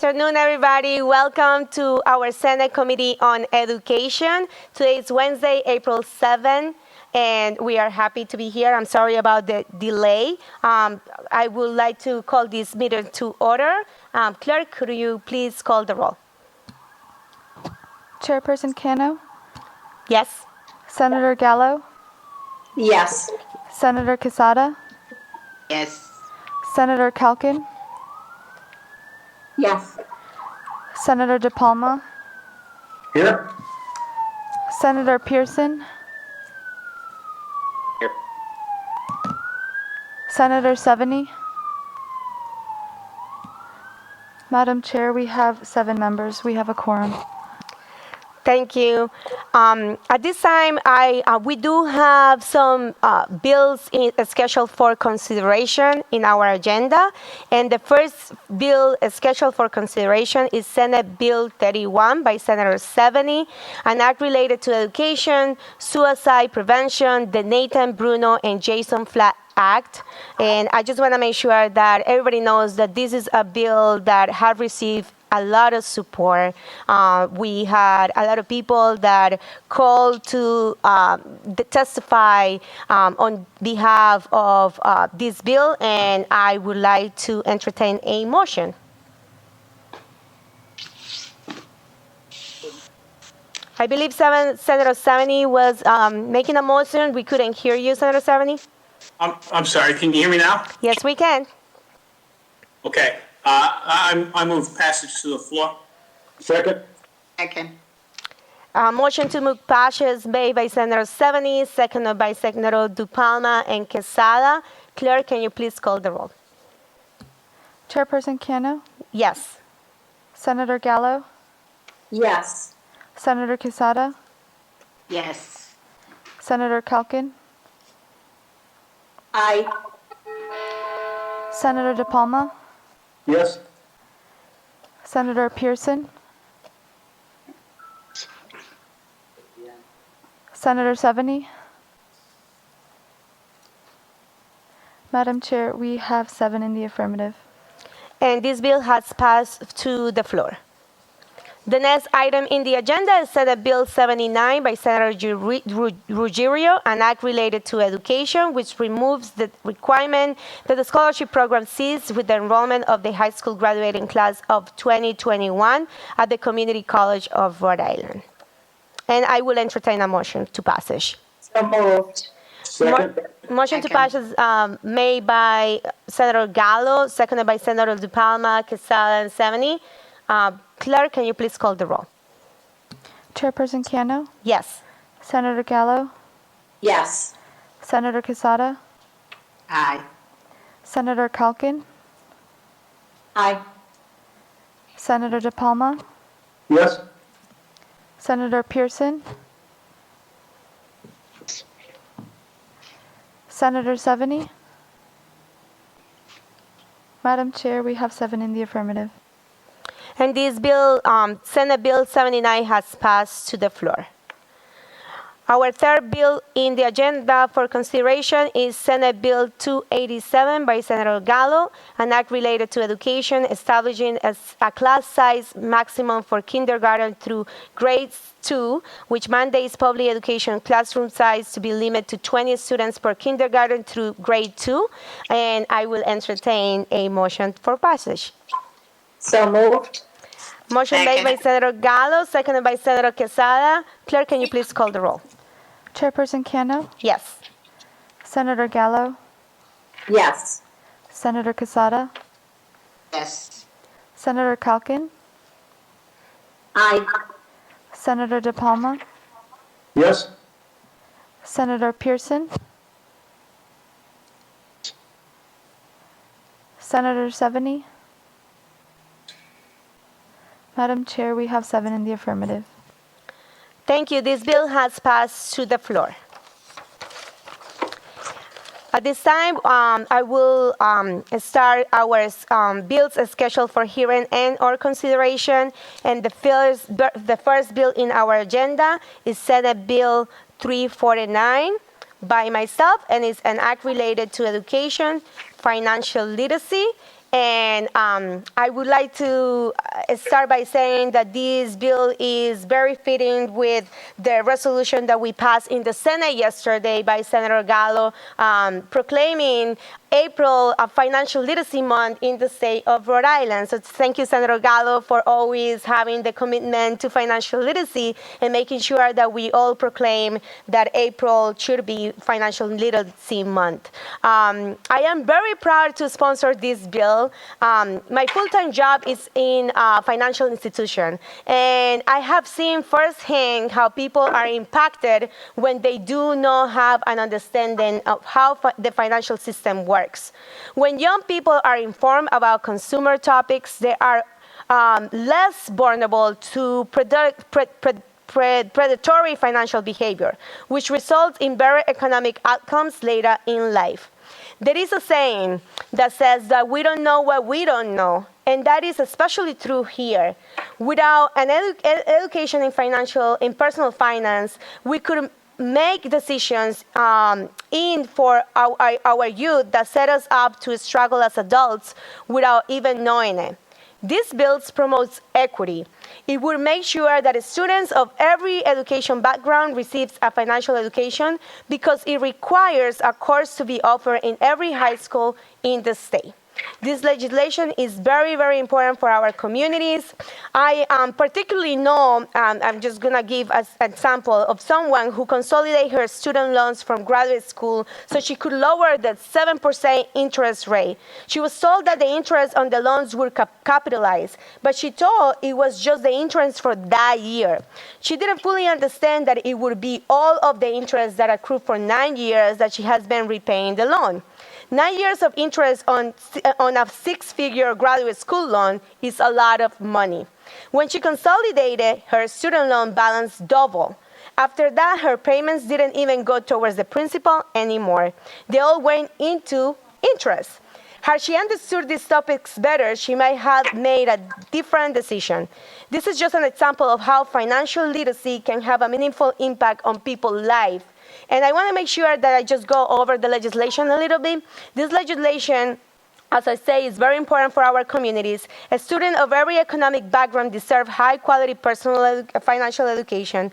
Good afternoon, everybody. Welcome to our Senate Committee on Education. Today is Wednesday, April 7, and we are happy to be here. I'm sorry about the delay. I would like to call this meeting to order. Clerk, could you please call the roll? Chairperson Cano? Yes. Senator Gallo? Yes. Senator Quezada? Yes. Senator Calkin? Yes. Senator DiPalma? Here. Senator Pearson? Here. Senator Seveney? Madam Chair, we have 7 members. We have a quorum. Thank you. At this time, we do have some bills scheduled for consideration in our agenda. And the first bill scheduled for consideration is Senate Bill 31 by Senator Seveney, an act related to education, suicide prevention, the Nathan Bruno and Jason Flatt Act. And I just want to make sure that everybody knows that this is a bill that has received a lot of support. We had a lot of people that called to testify on behalf of this bill, and I would like to entertain a motion. I believe Senator Seveney was making a motion. We couldn't hear you, Senator Seveney. I'm sorry, can you hear me now? Yes, we can. Okay. I move passage to the floor. Second. Second. Motion to move passage made by Senator Seveney, seconded by Senator DiPalma and Quezada. Clerk, can you please call the roll? Chairperson Cano? Yes. Senator Gallo? Yes. Senator Quezada? Yes. Senator Calkin? Aye. Senator DiPalma? Yes. Senator Pearson? Senator Seveney? Madam Chair, we have 7 in the affirmative. And this bill has passed to the floor. The next item in the agenda is Senate Bill 79 by Senator Ruggiero, an act related to education, which removes the requirement that the scholarship program cease with the enrollment of the high school graduating class of 2021 at the Community College of Rhode Island. And I will entertain a motion to passage. So moved. Second. Motion to pass is made by Senator Gallo, seconded by Senator DiPalma, Quezada, and Seveney. Clerk, can you please call the roll? Chairperson Cano? Yes. Senator Gallo? Yes. Senator Quezada? Aye. Senator Calkin? Aye. Senator DiPalma? Yes. Senator Pearson? Senator Seveney? Madam Chair, we have 7 in the affirmative. And this bill, Senate Bill 79, has passed to the floor. Our third bill in the agenda for consideration is Senate Bill 287 by Senator Gallo, an act related to education, establishing a class size maximum for kindergarten through grade 2, which mandates public education classroom size to be limited to 20 students per kindergarten through grade 2. And I will entertain a motion for passage. So moved. Motion made by Senator Gallo, seconded by Senator Quezada. Clerk, can you please call the roll? Chairperson Cano? Yes. Senator Gallo? Yes. Senator Quezada? Yes. Senator Calkin? Aye. Senator DiPalma? Yes. Senator Pearson? Senator Seveney? Madam Chair, we have 7 in the affirmative. Thank you. This bill has passed to the floor. At this time, I will start our bills scheduled for hearing and/or consideration. And the first bill in our agenda is Senate Bill 349 by myself, and it's an act related to education, financial literacy, And I would like to start by saying that this bill is very fitting with the resolution that we passed in the Senate yesterday by Senator Gallo, proclaiming April a Financial Literacy Month in the state of Rhode Island. So thank you, Senator Gallo, for always having the commitment to financial literacy and making sure that we all proclaim that April should be Financial Literacy Month. I am very proud to sponsor this bill. My full-time job is in a financial institution, and I have seen firsthand how people are impacted when they do not have an understanding of how the financial system works. When young people are informed about consumer topics, they are less vulnerable to predatory financial behavior, which results in better economic outcomes later in life. There is a saying that says that we don't know what we don't know, and that is especially true here. Without an education in personal finance, we could make decisions for our youth that set us up to struggle as adults without even knowing it. This bill promotes equity. It will make sure that students of every education background receives a financial education because it requires a course to be offered in every high school in the state. This legislation is very, very important for our communities. I particularly know, I'm just going to give an example of someone who consolidated her student loans from graduate school so she could lower the 7% interest rate. She was told that the interest on the loans would capitalize, but she thought it was just the interest for that year. She didn't fully understand that it would be all of the interest that accrued for 9 years that she has been repaying the loan. 9 years of interest on a six-figure graduate school loan is a lot of money. When she consolidated, her student loan balance doubled. After that, her payments didn't even go towards the principal anymore. They all went into interest. Had she understood these topics better, she might have made a different decision. This is just an example of how financial literacy can have a meaningful impact on people's lives. And I want to make sure that I just go over the legislation a little bit. This legislation, as I say, is very important for our communities. A student of every economic background deserves high-quality financial education.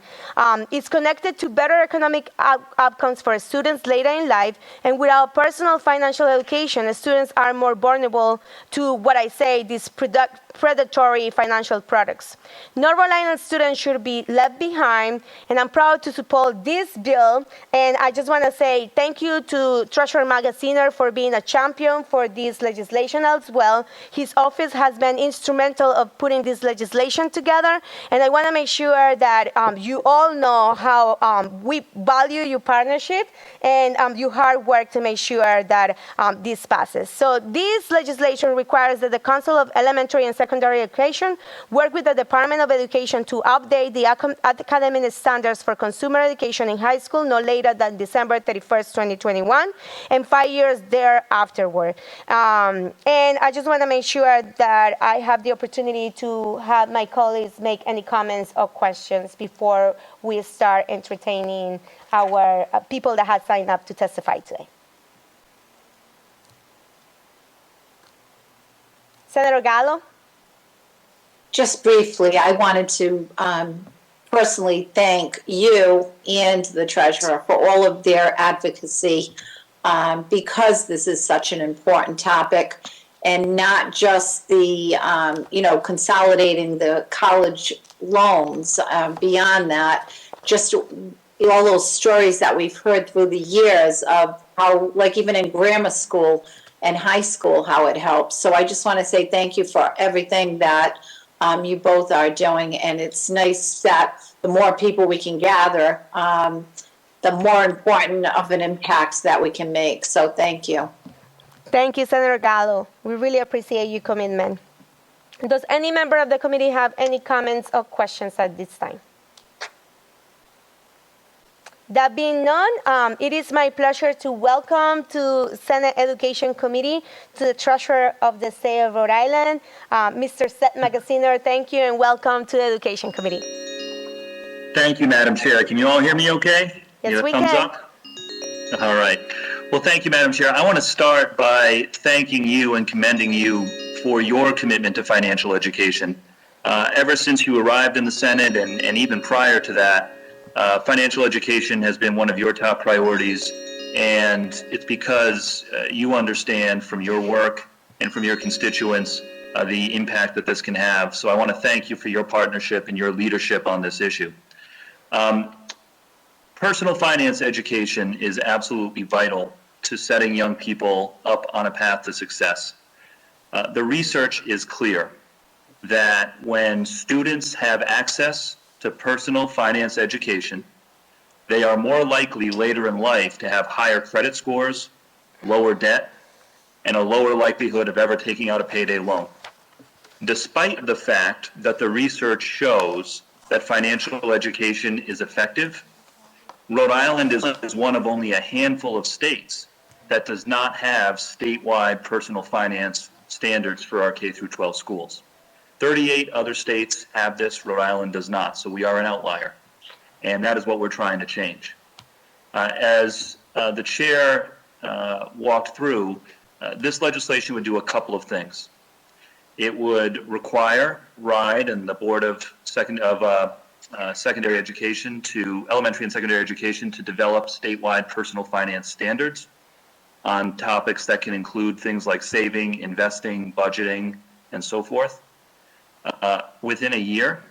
It's connected to better economic outcomes for students later in life. And without personal financial education, students are more vulnerable to what I say, these predatory financial products. No Rhode Island students should be left behind, and I'm proud to support this bill. And I just want to say thank you to Treasurer Magaziner for being a champion for this legislation as well. His office has been instrumental of putting this legislation together, and I want to make sure that you all know how we value your partnership and your hard work to make sure that this passes. So this legislation requires that the Council of Elementary and Secondary Education work with the Department of Education to update the academic standards for consumer education in high school no later than December 31st, 2021, and 5 years thereafterward. And I just want to make sure that I have the opportunity to have my colleagues make any comments or questions before we start entertaining our people that have signed up to testify today. Senator Gallo? Just briefly, I wanted to personally thank you and the treasurer for all of their advocacy because this is such an important topic, and not just the, consolidating the college loans. Beyond that, just all those stories that we've heard through the years of how, like even in grammar school and high school, how it helps. So I just want to say thank you for everything that you both are doing, and it's nice that the more people we can gather, the more important of an impact that we can make. So thank you. Thank you, Senator Gallo. We really appreciate your commitment. Does any member of the committee have any comments or questions at this time? That being none, it is my pleasure to welcome to Senate Education Committee to the Treasurer of the State of Rhode Island, Mr. Seth Magaziner. Thank you and welcome to the Education Committee. Thank you, Madam Chair. Can you all hear me okay? Yes, You have we thumbs can. up? All right. Well, thank you, Madam Chair. I want to start by thanking you and commending you for your commitment to financial education. Ever since you arrived in the Senate and even prior to that, financial education has been one of your top priorities, and it's because you understand from your work and from your constituents the impact that this can have. So I want to thank you for your partnership and your leadership on this issue. Personal finance education is absolutely vital to setting young people up on a path to success. The research is clear that when students have access to personal finance education, they are more likely later in life to have higher credit scores, lower debt, and a lower likelihood of ever taking out a payday loan. Despite the fact that the research shows that financial education is effective, Rhode Island is one of only a handful of states that does not have statewide personal finance standards for our K through 12 schools. 38 other states have this, Rhode Island does not, so we are an outlier. And that is what we're trying to change. As the chair walked through, this legislation would do a couple of things. It would require RIDE and the Board of Secondary Education to elementary and secondary education to develop statewide personal finance standards on topics that can include things like saving, investing, budgeting, and so forth. Within a year,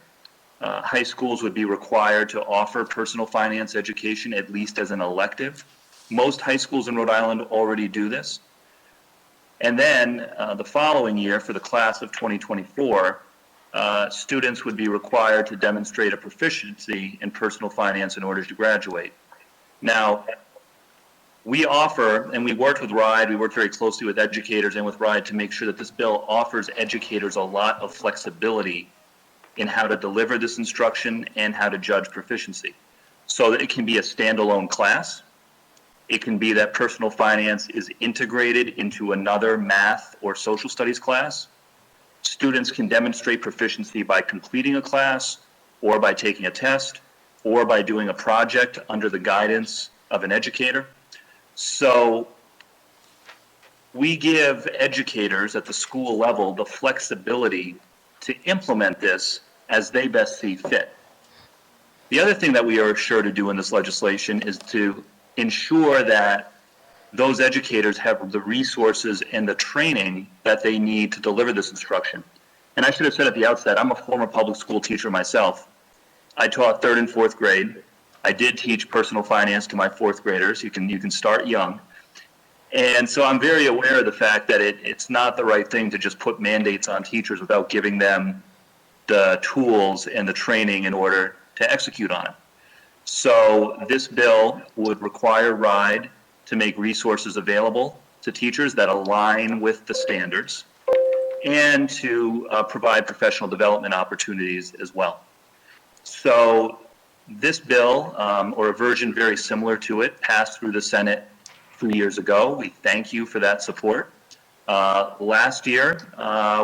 high schools would be required to offer personal finance education at least as an elective. Most high schools in Rhode Island already do this. And then the following year, for the class of 2024, students would be required to demonstrate a proficiency in personal finance in order to graduate. Now, we offer, and we worked with RIDE, we worked very closely with educators and with RIDE to make sure that this bill offers educators a lot of flexibility in how to deliver this instruction and how to judge proficiency. So that it can be a standalone class. It can be that personal finance is integrated into another math or social studies class. Students can demonstrate proficiency by completing a class, or by taking a test, or by doing a project under the guidance of an educator. So we give educators at the school level the flexibility to implement this as they best see fit. The other thing that we are sure to do in this legislation is to ensure that those educators have the resources and the training that they need to deliver this instruction. And I should have said at the outset, I'm a former public school teacher myself. I taught 3rd and 4th grade. I did teach personal finance to my 4th graders. You can start young. And so I'm very aware of the fact that it's not the right thing to just put mandates on teachers without giving them the tools and the training in order to execute on it. So this bill would require RIDE to make resources available to teachers that align with the standards, and to provide professional development opportunities as well. So this bill, or a version very similar to it, passed through the Senate 3 years ago. We thank you for that support. Last year,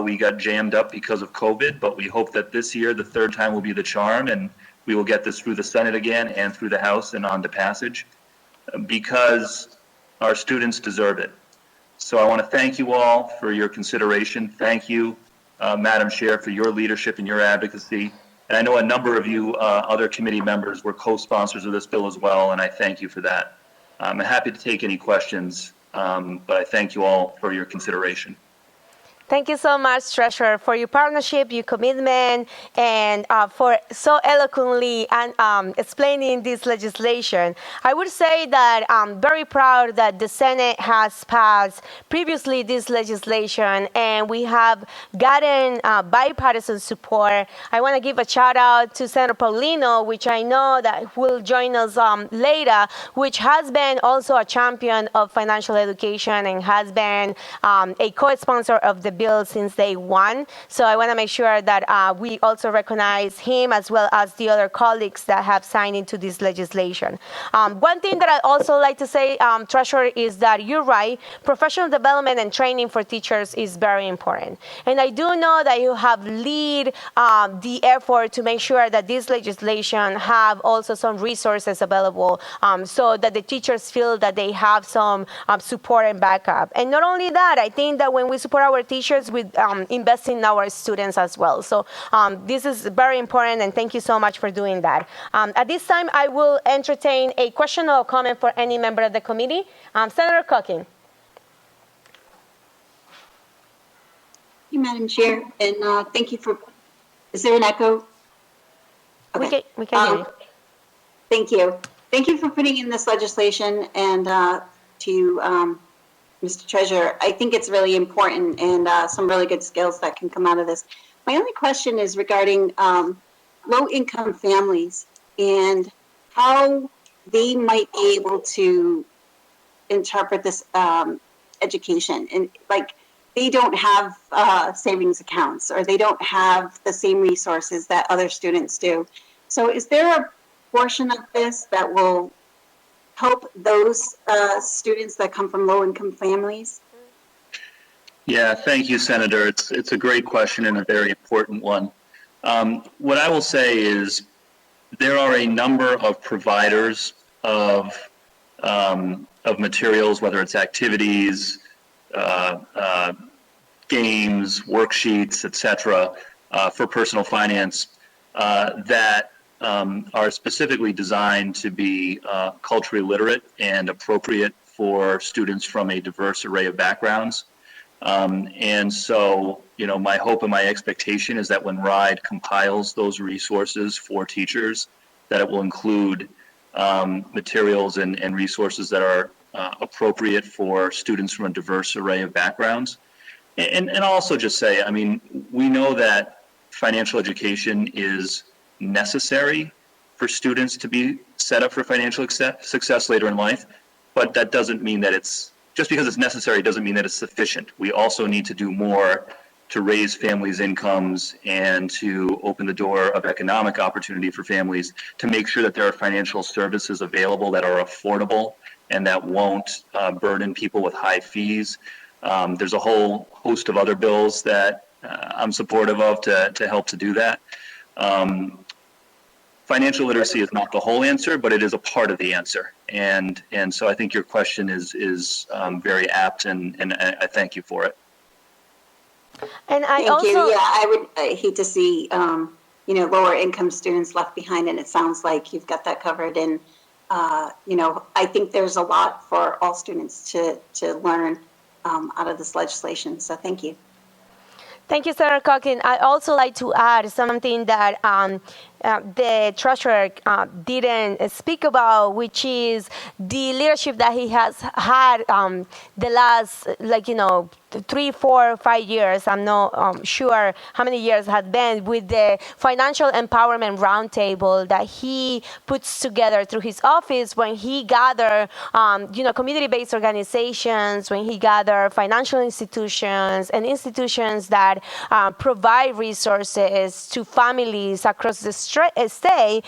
we got jammed up because of COVID, but we hope that this year, the third time will be the charm, and we will get this through the Senate again and through the House and on to passage, because our students deserve it. So I want to thank you all for your consideration. Thank you, Madam Chair, for your leadership and your advocacy. And I know a number of you other committee members were co-sponsors of this bill as well, and I thank you for that. I'm happy to take any questions, but I thank you all for your consideration. Thank you so much, Treasurer, for your partnership, your commitment, and for so eloquently explaining this legislation. I would say that I'm very proud that the Senate has passed previously this legislation, and we have gotten bipartisan support. I want to give a shout out to Senator Paulino, which I know that will join us later, which has been also a champion of financial education and has been a co-sponsor of the bill since day one. So I want to make sure that we also recognize him as well as the other colleagues that have signed into this legislation. One thing that I also like to say, Treasurer, is that you're right. Professional development and training for teachers is very important. And I do know that you have lead the effort to make sure that this legislation have also some resources available so that the teachers feel that they have some support and backup. And not only that, I think that when we support our teachers, we invest in our students as well. So this is very important, and thank you so much for doing that. At this time, I will entertain a question or comment for any member of the committee. Senator Calkin. Thank you, Madam Chair, and thank you for, is there an echo? Okay. We can hear you. Thank you. Thank you for putting in this legislation, and to Mr. Treasurer, I think it's really important and some really good skills that can come out of this. My only question is regarding low-income families and how they might be able to interpret this education. And like, they don't have savings accounts, or they don't have the same resources that other students do. So is there a portion of this that will help those students that come from low-income families? Yeah, thank you, Senator. It's a great question and a very important one. What I will say is there are a number of providers of materials, whether it's activities, games, worksheets, etc., for personal finance that are specifically designed to be culturally literate and appropriate for students from a diverse array of backgrounds. And so, my hope and my expectation is that when RIDE compiles those resources for teachers, that it will include materials and resources that are appropriate for students from a diverse array of backgrounds. And I'll also just say, we know that financial education is necessary for students to be set up for financial success later in life, but that doesn't mean that just because it's necessary doesn't mean that it's sufficient. We also need to do more to raise families' incomes and to open the door of economic opportunity for families, to make sure that there are financial services available that are affordable and that won't burden people with high fees. There's a whole host of other bills that I'm supportive of to help to do that. Financial literacy is not the whole answer, but it is a part of the answer. And so I think your question is very apt, and I thank you for it. And Thank you. Yeah, I hate to see lower income students left behind, and it sounds like you've got that covered. And I think there's a lot for all students to learn out of this legislation. So thank you. Thank you, Senator Calkin. I also like to add something that the treasurer didn't speak about, which is the leadership that he has had the last, 3, 4, 5 years. I'm not sure how many years had been with the Financial Empowerment Roundtable that he puts together through his office when he gather, community-based organizations, when he gather financial institutions and institutions that provide resources to families across the state,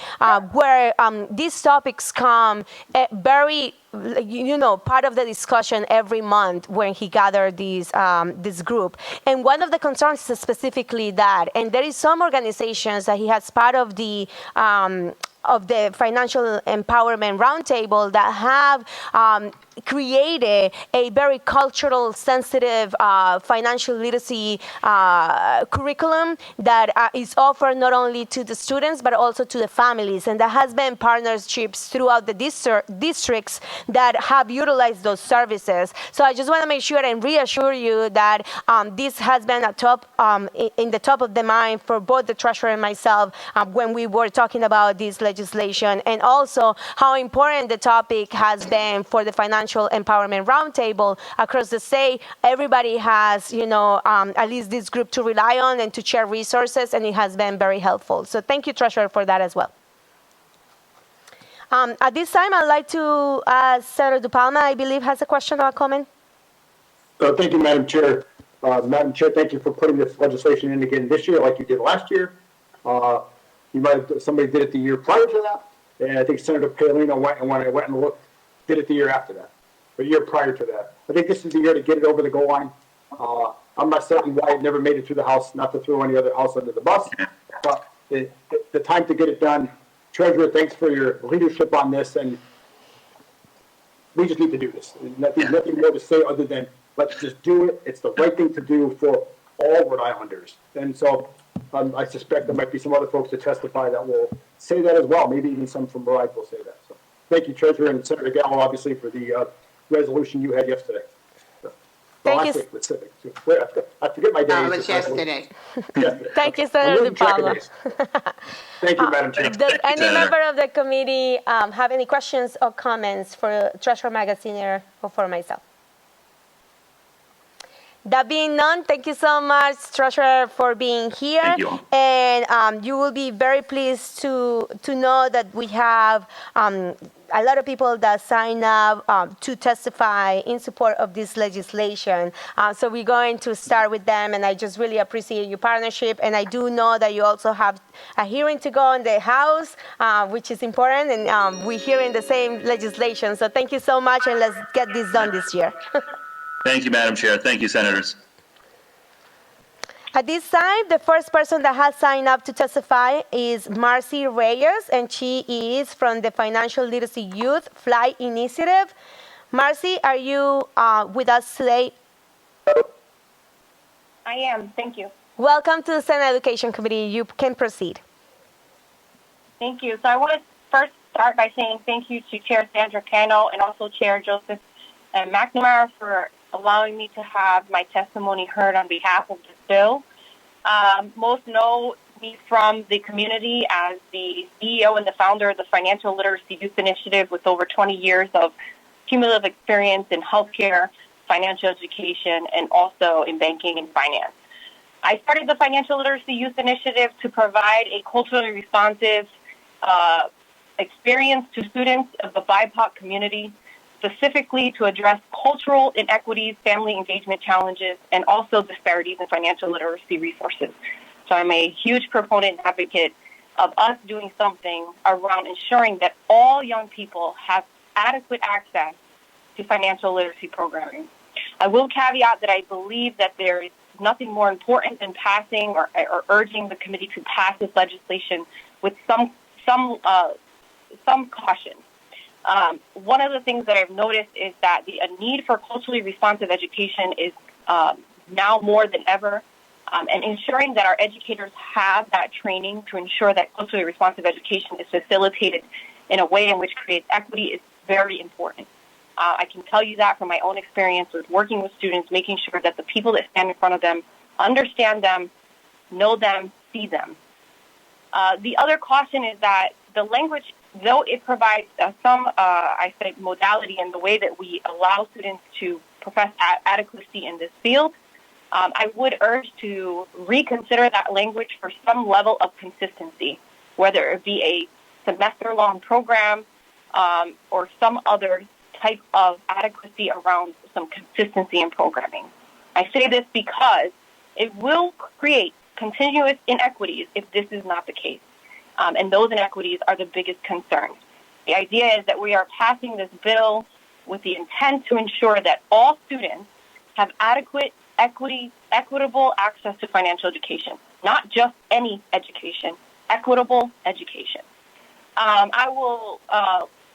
where these topics come very part of the discussion every month when he gathered this group. And one of the concerns is specifically that, and there is some organizations that he has part of the Financial Empowerment Roundtable that have created a very cultural sensitive financial literacy curriculum that is offered not only to the students but also to the families, and there has been partnerships throughout the districts that have utilized those services. So I just want to make sure and reassure you that this has been in the top of the mind for both the treasurer and myself when we were talking about this legislation, and also how important the topic has been for the Financial Empowerment Roundtable across the state. Everybody has, at least this group to rely on and to share resources, and it has been very helpful. So thank you, Treasurer, for that as well. At this time, I'd like to ask Senator DiPalma, I believe, has a question or a comment. Thank you, Madam Chair. Madam Chair, thank you for putting this legislation in again this year like you did last year. Somebody did it the year prior to that, and I think Senator Palino went and looked, did it the year after that, the year prior to that. I think this is the year to get it over the goal line. I'm not certain why it never made it through the House, not to throw any other House under the bus, but the time to get it done. Treasurer, thanks for your leadership on this, and we just need to do this. Nothing more to say other than let's just do it. It's the right thing to do for all Rhode Islanders. And so I suspect there might be some other folks to testify that will say that as well. Maybe even some from Rhode Island will say that. So thank you, Treasurer, and Senator Gallo, obviously, for the resolution you had yesterday. Thank you. I forget my days. It was yesterday. Thank you, Senator DiPalma. Thank you, Madam Chair. Does any member of the committee have any questions or comments for Treasurer Magaziner or for myself? That being none, thank you so much, Treasurer, for being here. Thank you. And you will be very pleased to know that we have a lot of people that sign up to testify in support of this legislation. So we're going to start with them, and I just really appreciate your partnership. And I do know that you also have a hearing to go in the House, which is important, and we're hearing the same legislation. So thank you so much, and let's get this done this year. Thank you, Madam Chair. Thank you, Senators. At this time, the first person that has signed up to testify is Marcy Reyes, and she is from the Financial Literacy Youth Fly Initiative. Marcy, are you with us today? I am. Thank you. Welcome to the Senate Education Committee. You can proceed. Thank you. So I want to first start by saying thank you to Chair Sandra Cano and also Chair Joseph McNamara for allowing me to have my testimony heard on behalf of this bill. Most know me from the community as the CEO and the founder of the Financial Literacy Youth Initiative with over 20 years of cumulative experience in healthcare, financial education, and also in banking and finance. I started the Financial Literacy Youth Initiative to provide a culturally responsive experience to students of the BIPOC community, specifically to address cultural inequities, family engagement challenges, and also disparities in financial literacy resources. So I'm a huge proponent and advocate of us doing something around ensuring that all young people have adequate access to financial literacy programming. I will caveat that I believe that there is nothing more important than passing or urging the committee to pass this legislation with some caution. One of the things that I've noticed is that the need for culturally responsive education is now more than ever, and ensuring that our educators have that training to ensure that culturally responsive education is facilitated in a way in which creates equity is very important. I can tell you that from my own experience with working with students, making sure that the people that stand in front of them understand them, know them, see them. The other caution is that the language, though it provides modality in the way that we allow students to profess adequacy in this field, I would urge to reconsider that language for some level of consistency, whether it be a semester-long program or some other type of adequacy around some consistency in programming. I say this because it will create continuous inequities if this is not the case. And those inequities are the biggest concern. The idea is that we are passing this bill with the intent to ensure that all students have adequate, equitable access to financial education, not just any education, equitable education. I will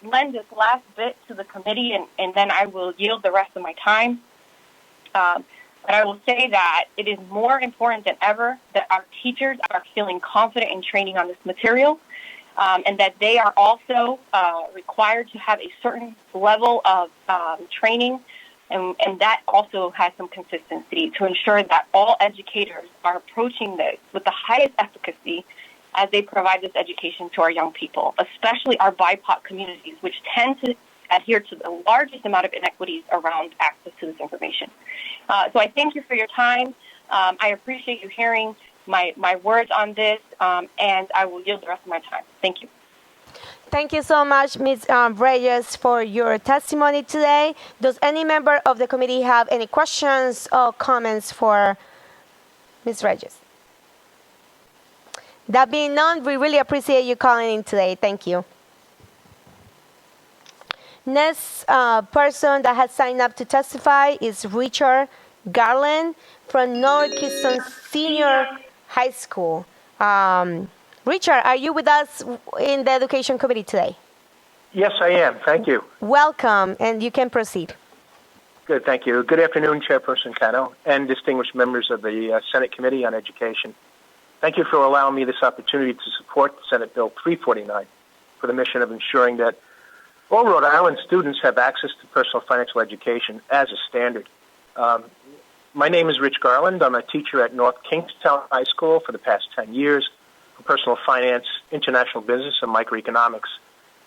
lend this last bit to the committee, and then I will yield the rest of my time. But I will say that it is more important than ever that our teachers are feeling confident in training on this material, and that they are also required to have a certain level of training, and that also has some consistency to ensure that all educators are approaching this with the highest efficacy as they provide this education to our young people, especially our BIPOC communities, which tend to adhere to the largest amount of inequities around access to this information. So I thank you for your time. I appreciate you hearing my words on this, and I will yield the rest of my time. Thank you. Thank you so much, Ms. Reyes, for your testimony today. Does any member of the committee have any questions or comments for Ms. Reyes? That being none, we really appreciate you calling in today. Thank you. Next person that has signed up to testify is Richard Garland from North Keystone Senior High School. Richard, are you with us in the Education Committee today? Yes, I am. Thank you. Welcome, and you can proceed. Good, thank you. Good afternoon, Chairperson Cano, and distinguished members of the Senate Committee on Education. Thank you for allowing me this opportunity to support Senate Bill 349 for the mission of ensuring that all Rhode Island students have access to personal financial education as a standard. My name is Rich Garland. I'm a teacher at North Kingstown High School for the past 10 years for personal finance, international business, and microeconomics.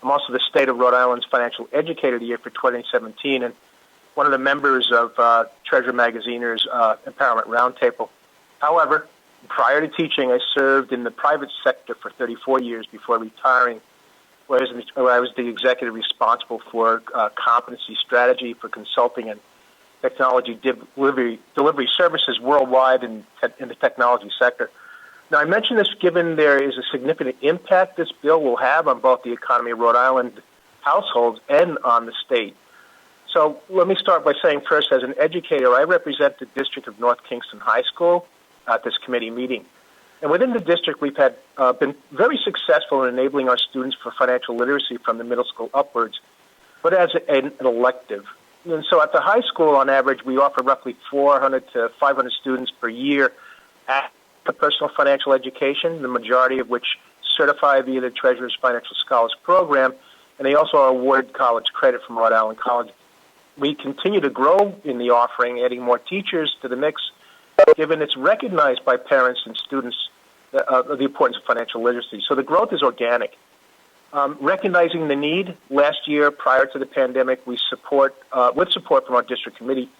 I'm also the State of Rhode Island's Financial Educator of the Year for 2017 and one of the members of Treasurer Magaziner's Empowerment Roundtable. However, prior to teaching, I served in the private sector for 34 years before retiring, where I was the executive responsible for competency strategy for consulting and technology delivery services worldwide in the technology sector. Now, I mention this given there is a significant impact this bill will have on both the economy of Rhode Island households and on the state. So let me start by saying first, as an educator, I represent the district of North Kingston High School at this committee meeting. And within the district, we've had been very successful in enabling our students for financial literacy from the middle school upwards, but as an elective. And so at the high school, on average, we offer roughly 400 to 500 students per year at the personal financial education, the majority of which certify via the Treasurer's Financial Scholars Program, and they also are awarded college credit from Rhode Island College. We continue to grow in the offering, adding more teachers to the mix, given it's recognized by parents and students the importance of financial literacy. So the growth is organic. Recognizing the need, last year, prior to the pandemic, we with support from our district committee,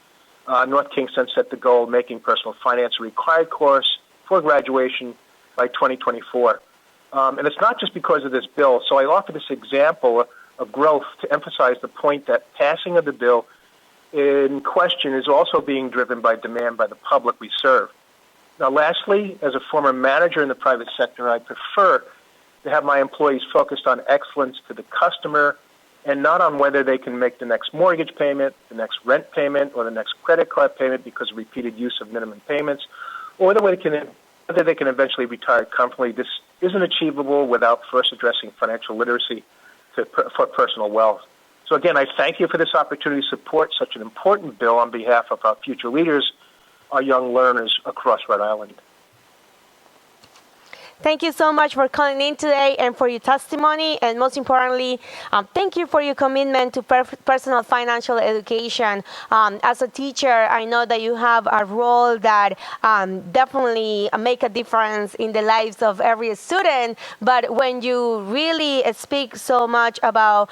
North Kingston set the goal of making personal finance a required course for graduation by 2024. And it's not just because of this bill. So I offer this example of growth to emphasize the point that passing of the bill in question is also being driven by demand by the public we serve. Now, lastly, as a former manager in the private sector, I prefer to have my employees focused on excellence to the customer and not on whether they can make the next mortgage payment, the next rent payment, or the next credit card payment because of repeated use of minimum payments, or whether they can eventually retire comfortably. This isn't achievable without first addressing financial literacy for personal wealth. So again, I thank you for this opportunity to support such an important bill on behalf of our future leaders, our young learners across Rhode Island. Thank you so much for calling in today and for your testimony. And most importantly, thank you for your commitment to personal financial education. As a teacher, I know that you have a role that definitely make a difference in the lives of every student. But when you really speak so much about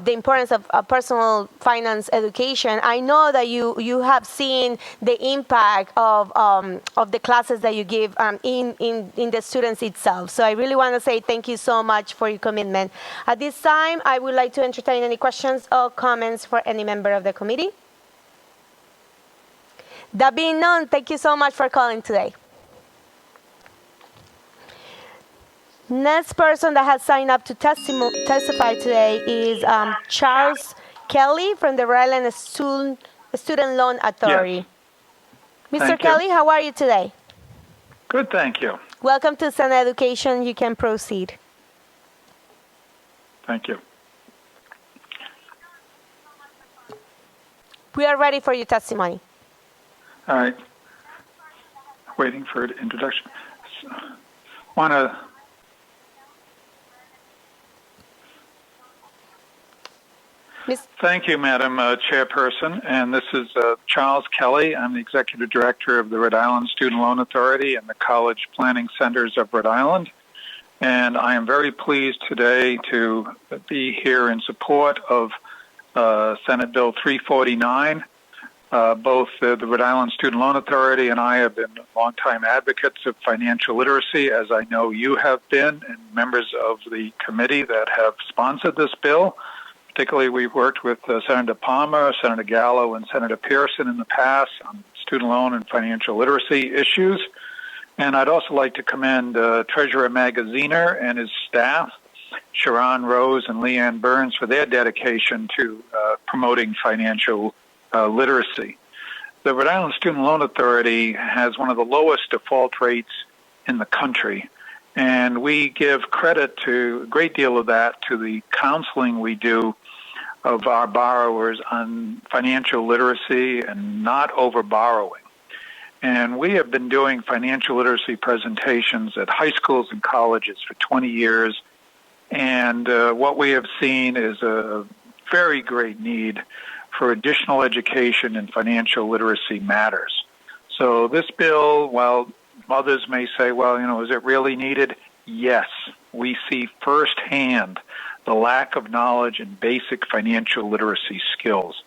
the importance of personal finance education, I know that you have seen the impact of the classes that you give in the students itself. So I really want to say thank you so much for your commitment. At this time, I would like to entertain any questions or comments for any member of the committee. That being none, thank you so much for calling today. Next person that has signed up to testify today is Charles Kelly from the Rhode Island Student Loan Authority. Yes. Mr. Kelly, how are you today? Good, thank you. Welcome to Senate Education. You can proceed. Thank you. We are ready for your testimony. All right. Waiting for the introduction. Thank you, Madam Chairperson. And this is Charles Kelly. I'm the Executive Director of the Rhode Island Student Loan Authority and the College Planning Centers of Rhode Island. And I am very pleased today to be here in support of Senate Bill 349. Both the Rhode Island Student Loan Authority and I have been longtime advocates of financial literacy, as I know you have been, and members of the committee that have sponsored this bill. Particularly, we've worked with Senator DiPalma, Senator Gallo, and Senator Pearson in the past on student loan and financial literacy issues. And I'd also like to commend Treasurer Magaziner and his staff, Sharon Rose and Leanne Burns, for their dedication to promoting financial literacy. The Rhode Island Student Loan Authority has one of the lowest default rates in the country, and we give credit to a great deal of that to the counseling we do of our borrowers on financial literacy and not over borrowing. And we have been doing financial literacy presentations at high schools and colleges for 20 years, and what we have seen is a very great need for additional education in financial literacy matters. So this bill, while others may say, well, is it really needed? Yes, we see firsthand the lack of knowledge in basic financial literacy skills.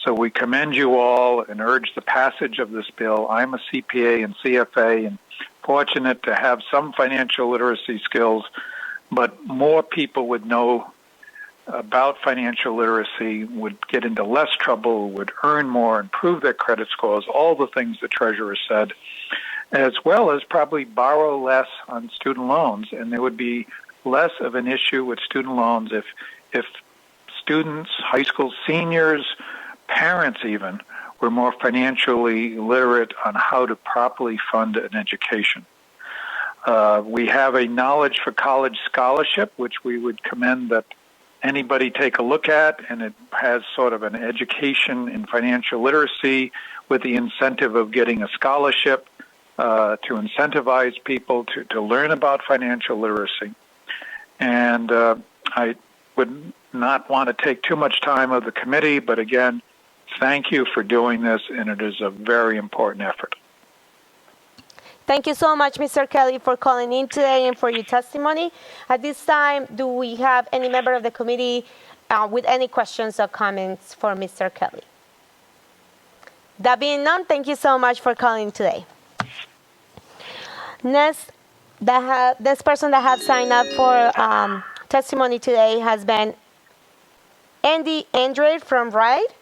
So we commend you all and urge the passage of this bill. I'm a CPA and CFA and fortunate to have some financial literacy skills, but more people would know about financial literacy, would get into less trouble, would earn more, improve their credit scores, all the things the treasurer said, as well as probably borrow less on student loans. And there would be less of an issue with student loans if students, high school seniors, parents even, were more financially literate on how to properly fund an education. We have a Knowledge for College scholarship, which we would commend that anybody take a look at, and it has sort of an education in financial literacy with the incentive of getting a scholarship to incentivize people to learn about financial literacy. And I would not want to take too much time of the committee, but again, thank you for doing this, and it is a very important effort. Thank you so much, Mr. Kelly, for calling in today and for your testimony. At this time, do we have any member of the committee with any questions or comments for Mr. Kelly? That being none, thank you so much for calling today. Next person that has signed up for testimony today has been Andy Andrade from RIDE.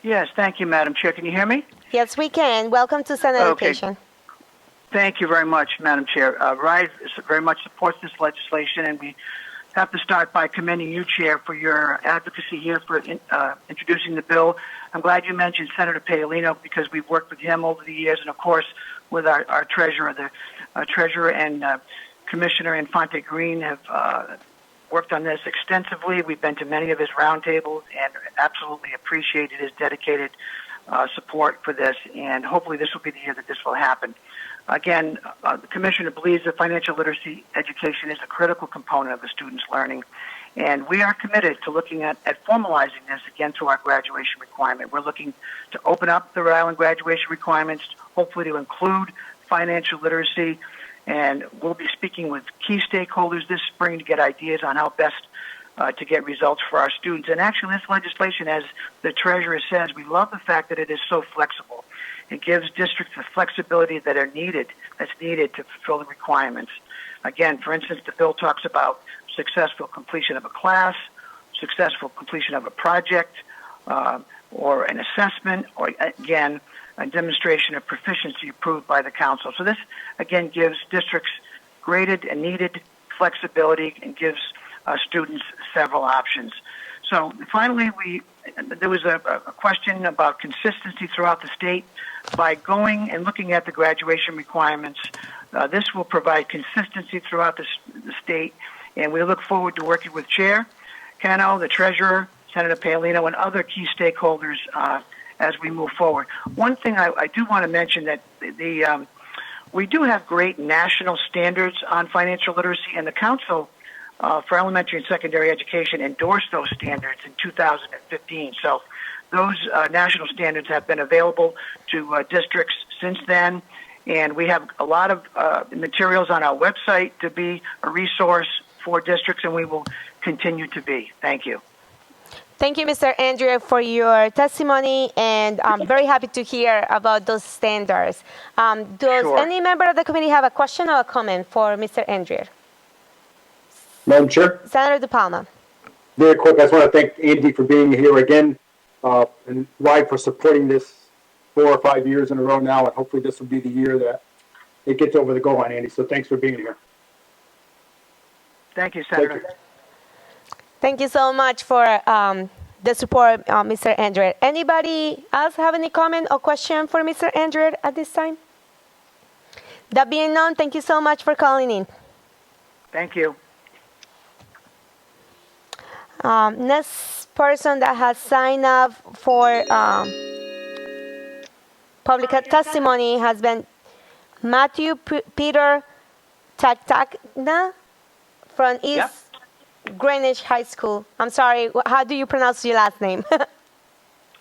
Yes, thank you, Madam Chair. Can you hear me? Yes, we can. Welcome to Senate Education. Thank you very much, Madam Chair. RIDE very much supports this legislation, and we have to start by commending you, Chair, for your advocacy here for introducing the bill. I'm glad you mentioned Senator Paolino because we've worked with him over the years, and of course with our treasurer. The treasurer and Commissioner Infante Greene have worked on this extensively. We've been to many of his roundtables and absolutely appreciated his dedicated support for this, and hopefully this will be the year that this will happen. Again, the Commissioner believes that financial literacy education is a critical component of the student's learning, and we are committed to looking at formalizing this again through our graduation requirement. We're looking to open up the Rhode Island graduation requirements, hopefully to include financial literacy, and we'll be speaking with key stakeholders this spring to get ideas on how best to get results for our students. And actually, this legislation, as the Treasurer says, we love the fact that it is so flexible. It gives districts the flexibility that's needed to fulfill the requirements. Again, for instance, the bill talks about successful completion of a class, successful completion of a project, or an assessment, or again, a demonstration of proficiency approved by the council. So this, again, gives districts graded and needed flexibility and gives students several options. So finally, there was a question about consistency throughout the state. By going and looking at the graduation requirements, this will provide consistency throughout the state, and we look forward to working with Chair Cano, the Treasurer, Senator Paolino, and other key stakeholders as we move forward. One thing I do want to mention that we do have great national standards on financial literacy, and the Council for Elementary and Secondary Education endorsed those standards in 2015. So those national standards have been available to districts since then, and we have a lot of materials on our website to be a resource for districts, and we will continue to be. Thank you. Thank you, Mr. Andrea, for your testimony, and I'm very happy to hear about those standards. Does Sure. any member of the committee have a question or a comment for Mr. Andrea? Madam Chair, Senator DiPalma. very quick, I just want to thank Andy for being here again, and Ryan for supporting this 4 or 5 years in a row now, and hopefully this will be the year that it gets over the goal line, Andy. So thanks for being here. Thank you, Thank Senator. you. Thank you so much for the support, Mr. Andrea. Anybody else have any comment or question for Mr. Andrea at this time? That being known, thank you so much for calling in. Thank you. Next person that has signed up for public testimony has been Matthew Peter Takitsky from East Greenwich High School. I'm sorry, how do you pronounce your last name?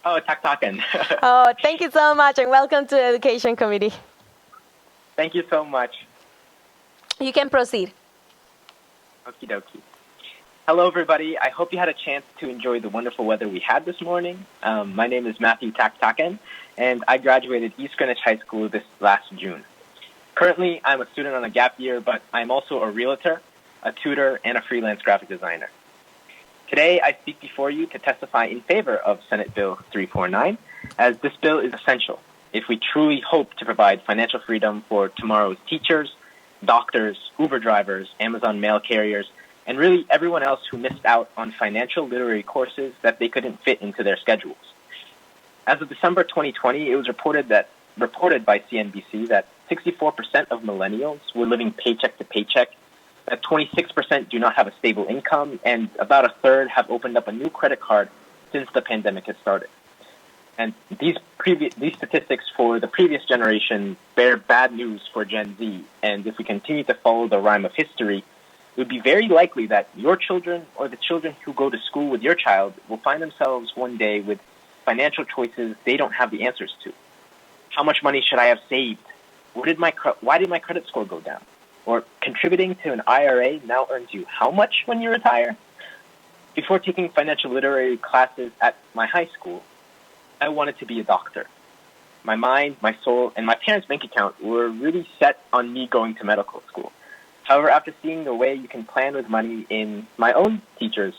Oh, Taktaken. Oh, thank you so much, and welcome to the Education Committee. Thank you so much. You can proceed. Okie dokie. Hello, everybody. I hope you had a chance to enjoy the wonderful weather we had this morning. My name is Matthew Taktaken, and I graduated East Greenwich High School this last June. Currently, I'm a student on a gap year, but I'm also a realtor, a tutor, and a freelance graphic designer. Today, I speak before you to testify in favor of Senate Bill 349, as this bill is essential if we truly hope to provide financial freedom for tomorrow's teachers, doctors, Uber drivers, Amazon mail carriers, and really everyone else who missed out on financial literary courses that they couldn't fit into their schedules. As of December 2020, it was reported by CNBC that 64% of millennials were living paycheck to paycheck, that 26% do not have a stable income, and about a third have opened up a new credit card since the pandemic has started. And these statistics for the previous generation bear bad news for Gen Z, and if we continue to follow the rhyme of history, it would be very likely that your children or the children who go to school with your child will find themselves one day with financial choices they don't have the answers to. How much money should I have saved? Why did my credit score go down? Or contributing to an IRA now earns you how much when you retire? Before taking financial literary classes at my high school, I wanted to be a doctor. My mind, my soul, and my parents' bank account were really set on me going to medical school. However, after seeing the way you can plan with money in my own teacher's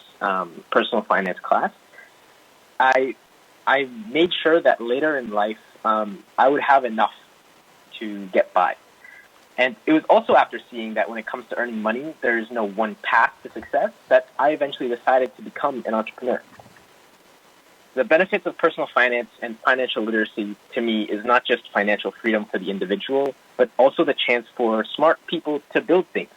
personal finance class, I made sure that later in life I would have enough to get by. And it was also after seeing that when it comes to earning money, there is no one path to success that I eventually decided to become an entrepreneur. The benefits of personal finance and financial literacy to me is not just financial freedom for the individual, but also the chance for smart people to build things.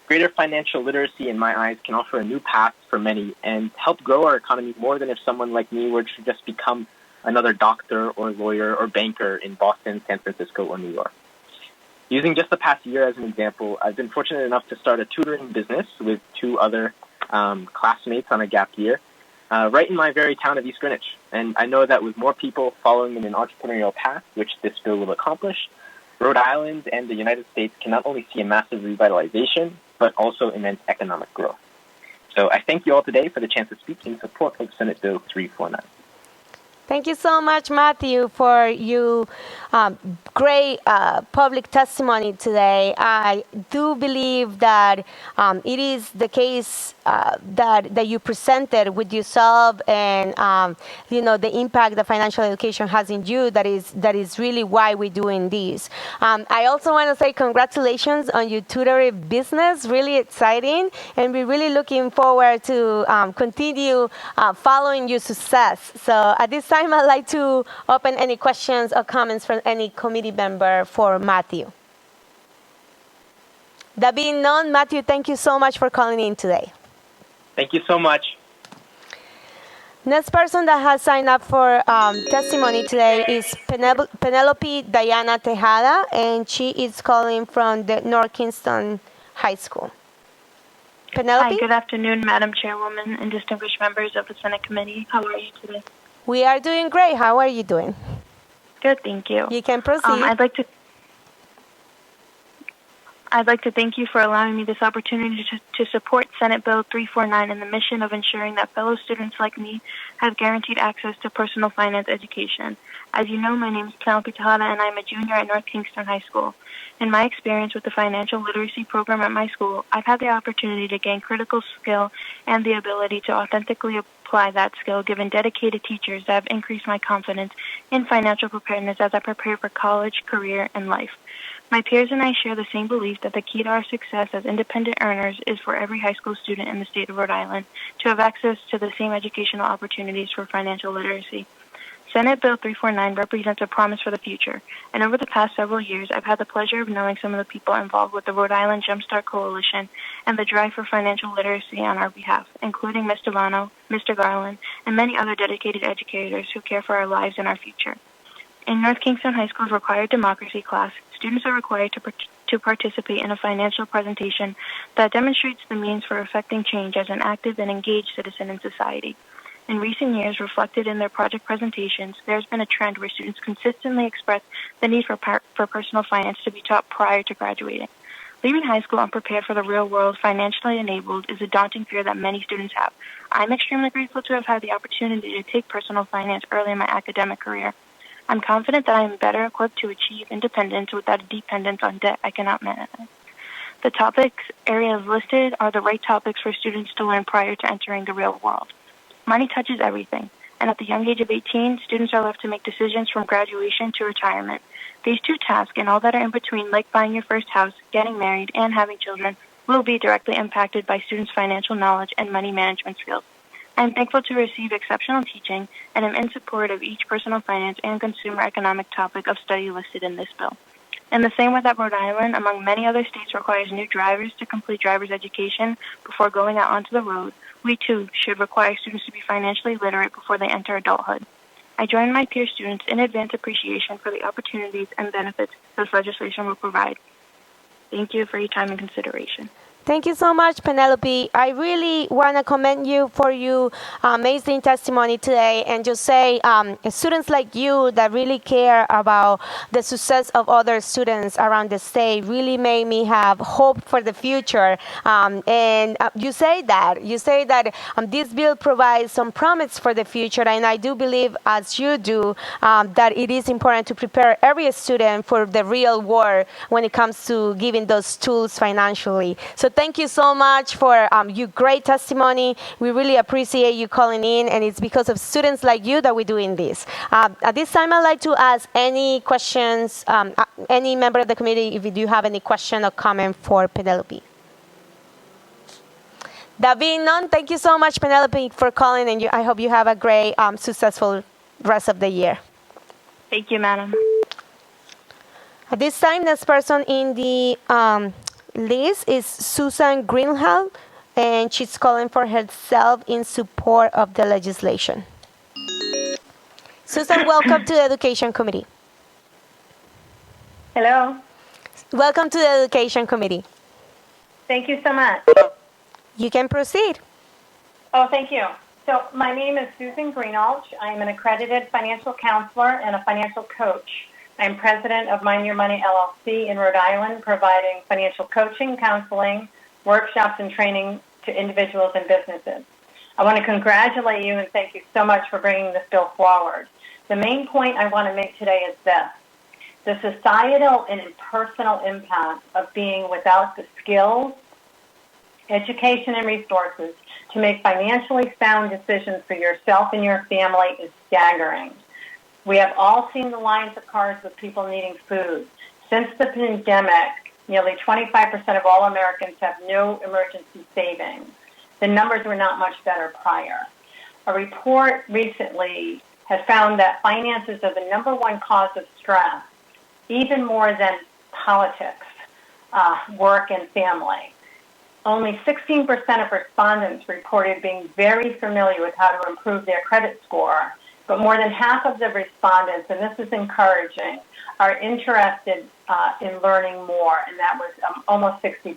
Greater financial literacy, in my eyes, can offer a new path for many and help grow our economy more than if someone like me were to just become another doctor or lawyer or banker in Boston, San Francisco, or New York. Using just the past year as an example, I've been fortunate enough to start a tutoring business with 2 other classmates on a gap year, right in my very town of East Greenwich. And I know that with more people following in an entrepreneurial path, which this bill will accomplish, Rhode Island and the United States can not only see a massive revitalization, but also immense economic growth. So I thank you all today for the chance to speak in support of Senate Bill 349. Thank you so much, Matthew, for your great public testimony today. I do believe that it is the case that you presented with yourself and the impact that financial education has in you. That is really why we're doing this. I also want to say congratulations on your tutoring business. Really exciting, and we're really looking forward to continue following your success. So at this time, I'd like to open any questions or comments from any committee member for Matthew. That being known, Matthew, thank you so much for calling in today. Thank you so much. Next person that has signed up for testimony today is Penelope Diana Tejada, and she is calling from the North Kingston High School. Penelope? Hi, good afternoon, Madam Chairwoman and distinguished members of the Senate Committee. How are you today? We are doing great. How are you doing? Good, thank you. You can proceed. I'd I'd like to thank you for allowing me this opportunity to support Senate Bill 349 and the mission of ensuring that fellow students like me have guaranteed access to personal finance education. As you know, my name is Penelope Tejada, and I'm a junior at North Kingston High School. In my experience with the financial literacy program at my school, I've had the opportunity to gain critical skill and the ability to authentically apply that skill given dedicated teachers that have increased my confidence in financial preparedness as I prepare for college, career, and life. My peers and I share the same belief that the key to our success as independent earners is for every high school student in the state of Rhode Island to have access to the same educational opportunities for financial literacy. Senate Bill 349 represents a promise for the future, and over the past several years, I've had the pleasure of knowing some of the people involved with the Rhode Island Jumpstart Coalition and the drive for financial literacy on our behalf, including Ms. Devano, Mr. Garland, and many other dedicated educators who care for our lives and our future. In North Kingston High School's required democracy class, students are required to participate in a financial presentation that demonstrates the means for effecting change as an active and engaged citizen in society. In recent years, reflected in their project presentations, there's been a trend where students consistently express the need for personal finance to be taught prior to graduating. Leaving high school unprepared for the real world, financially enabled, is a daunting fear that many students have. I'm extremely grateful to have had the opportunity to take personal finance early in my academic career. I'm confident that I am better equipped to achieve independence without a dependence on debt I cannot manage. The topics areas listed are the right topics for students to learn prior to entering the real world. Money touches everything, and at the young age of 18, students are left to make decisions from graduation to retirement. These two tasks and all that are in between, like buying your first house, getting married, and having children, will be directly impacted by students' financial knowledge and money management skills. I am thankful to receive exceptional teaching and am in support of each personal finance and consumer economic topic of study listed in this bill. In the same way that Rhode Island, among many other states, requires new drivers to complete driver's education before going out onto the road, we too should require students to be financially literate before they enter adulthood. I join my peer students in advance appreciation for the opportunities and benefits this legislation will provide. Thank you for your time and consideration. Thank you so much, Penelope. I really want to commend you for your amazing testimony today and just say students like you that really care about the success of other students around the state really made me have hope for the future. And you say that this bill provides some promise for the future, and I do believe, as you do, that it is important to prepare every student for the real world when it comes to giving those tools financially. So thank you so much for your great testimony. We really appreciate you calling in, and it's because of students like you that we're doing this. At this time, I'd like to ask any questions, any member of the committee, if you do have any question or comment for Penelope. That being none, thank you so much, Penelope, for calling, and I hope you have a great, successful rest of the year. Thank you, madam. At this time, next person in the list is Susan Greenhalgh, and she's calling for herself in support of the legislation. Susan, welcome to the Education Committee. Hello. Welcome to the Education Committee. Thank you so much. You can proceed. Oh, thank you. So my name is Susan Greenhalgh. I'm an accredited financial counselor and a financial coach. I'm president of Mind Your Money LLC in Rhode Island, providing financial coaching, counseling, workshops, and training to individuals and businesses. I want to congratulate you and thank you so much for bringing this bill forward. The main point I want to make today is this: the societal and personal impact of being without the skills, education, and resources to make financially sound decisions for yourself and your family is staggering. We have all seen the lines of cars with people needing food. Since the pandemic, nearly 25% of all Americans have no emergency savings. The numbers were not much better prior. A report recently has found that finances are the number one cause of stress, even more than politics, work, and family. Only 16% of respondents reported being very familiar with how to improve their credit score, but more than half of the respondents, and this is encouraging, are interested in learning more, and that was almost 60%.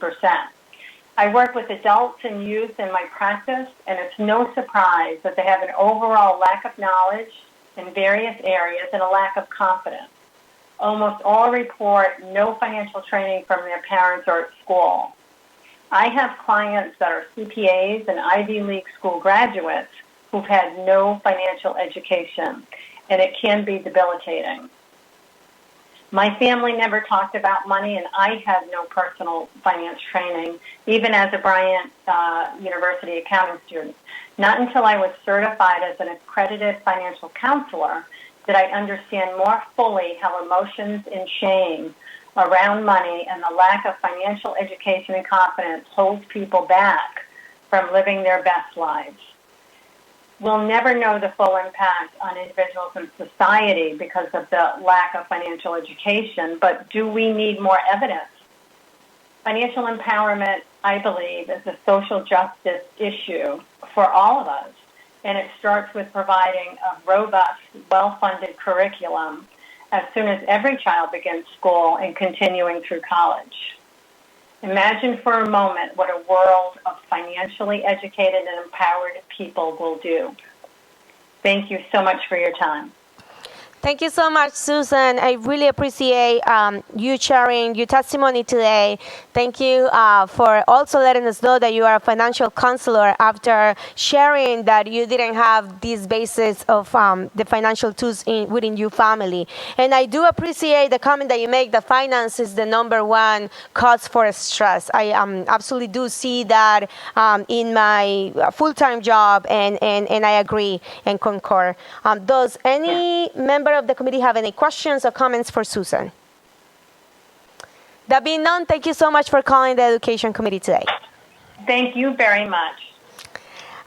I work with adults and youth in my practice, and it's no surprise that they have an overall lack of knowledge in various areas and a lack of confidence. Almost all report no financial training from their parents or at school. I have clients that are CPAs and Ivy League school graduates who've had no financial education, and it can be debilitating. My family never talked about money, and I had no personal finance training, even as a Bryant University accounting student. Not until I was certified as an accredited financial counselor did I understand more fully how emotions and shame around money and the lack of financial education and confidence holds people back from living their best lives. We'll never know the full impact on individuals and society because of the lack of financial education, but do we need more evidence? Financial empowerment, I believe, is a social justice issue for all of us, and it starts with providing a robust, well-funded curriculum as soon as every child begins school and continuing through college. Imagine for a moment what a world of financially educated and empowered people will do. Thank you so much for your time. Thank you so much, Susan. I really appreciate you sharing your testimony today. Thank you for also letting us know that you are a financial counselor after sharing that you didn't have these basis of the financial tools within your family. And I do appreciate the comment that you make that finance is the number one cause for stress. I absolutely do see that in my full-time job, and I agree and concur. Does any member of the committee have any questions or comments for Susan? That being none, thank you so much for calling the Education Committee today. Thank you very much.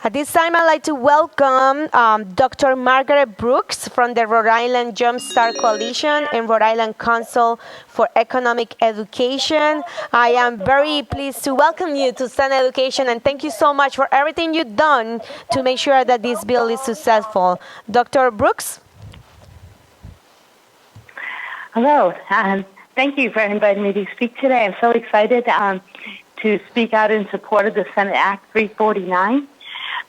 At this time, I'd like to welcome Dr. Margaret Brooks from the Rhode Island Jumpstart Coalition and Rhode Island Council for Economic Education. I am very pleased to welcome you to Senate Education, and thank you so much for everything you've done to make sure that this bill is successful. Dr. Brooks? Hello. Thank you for inviting me to speak today. I'm so excited to speak out in support of the Senate Act 349.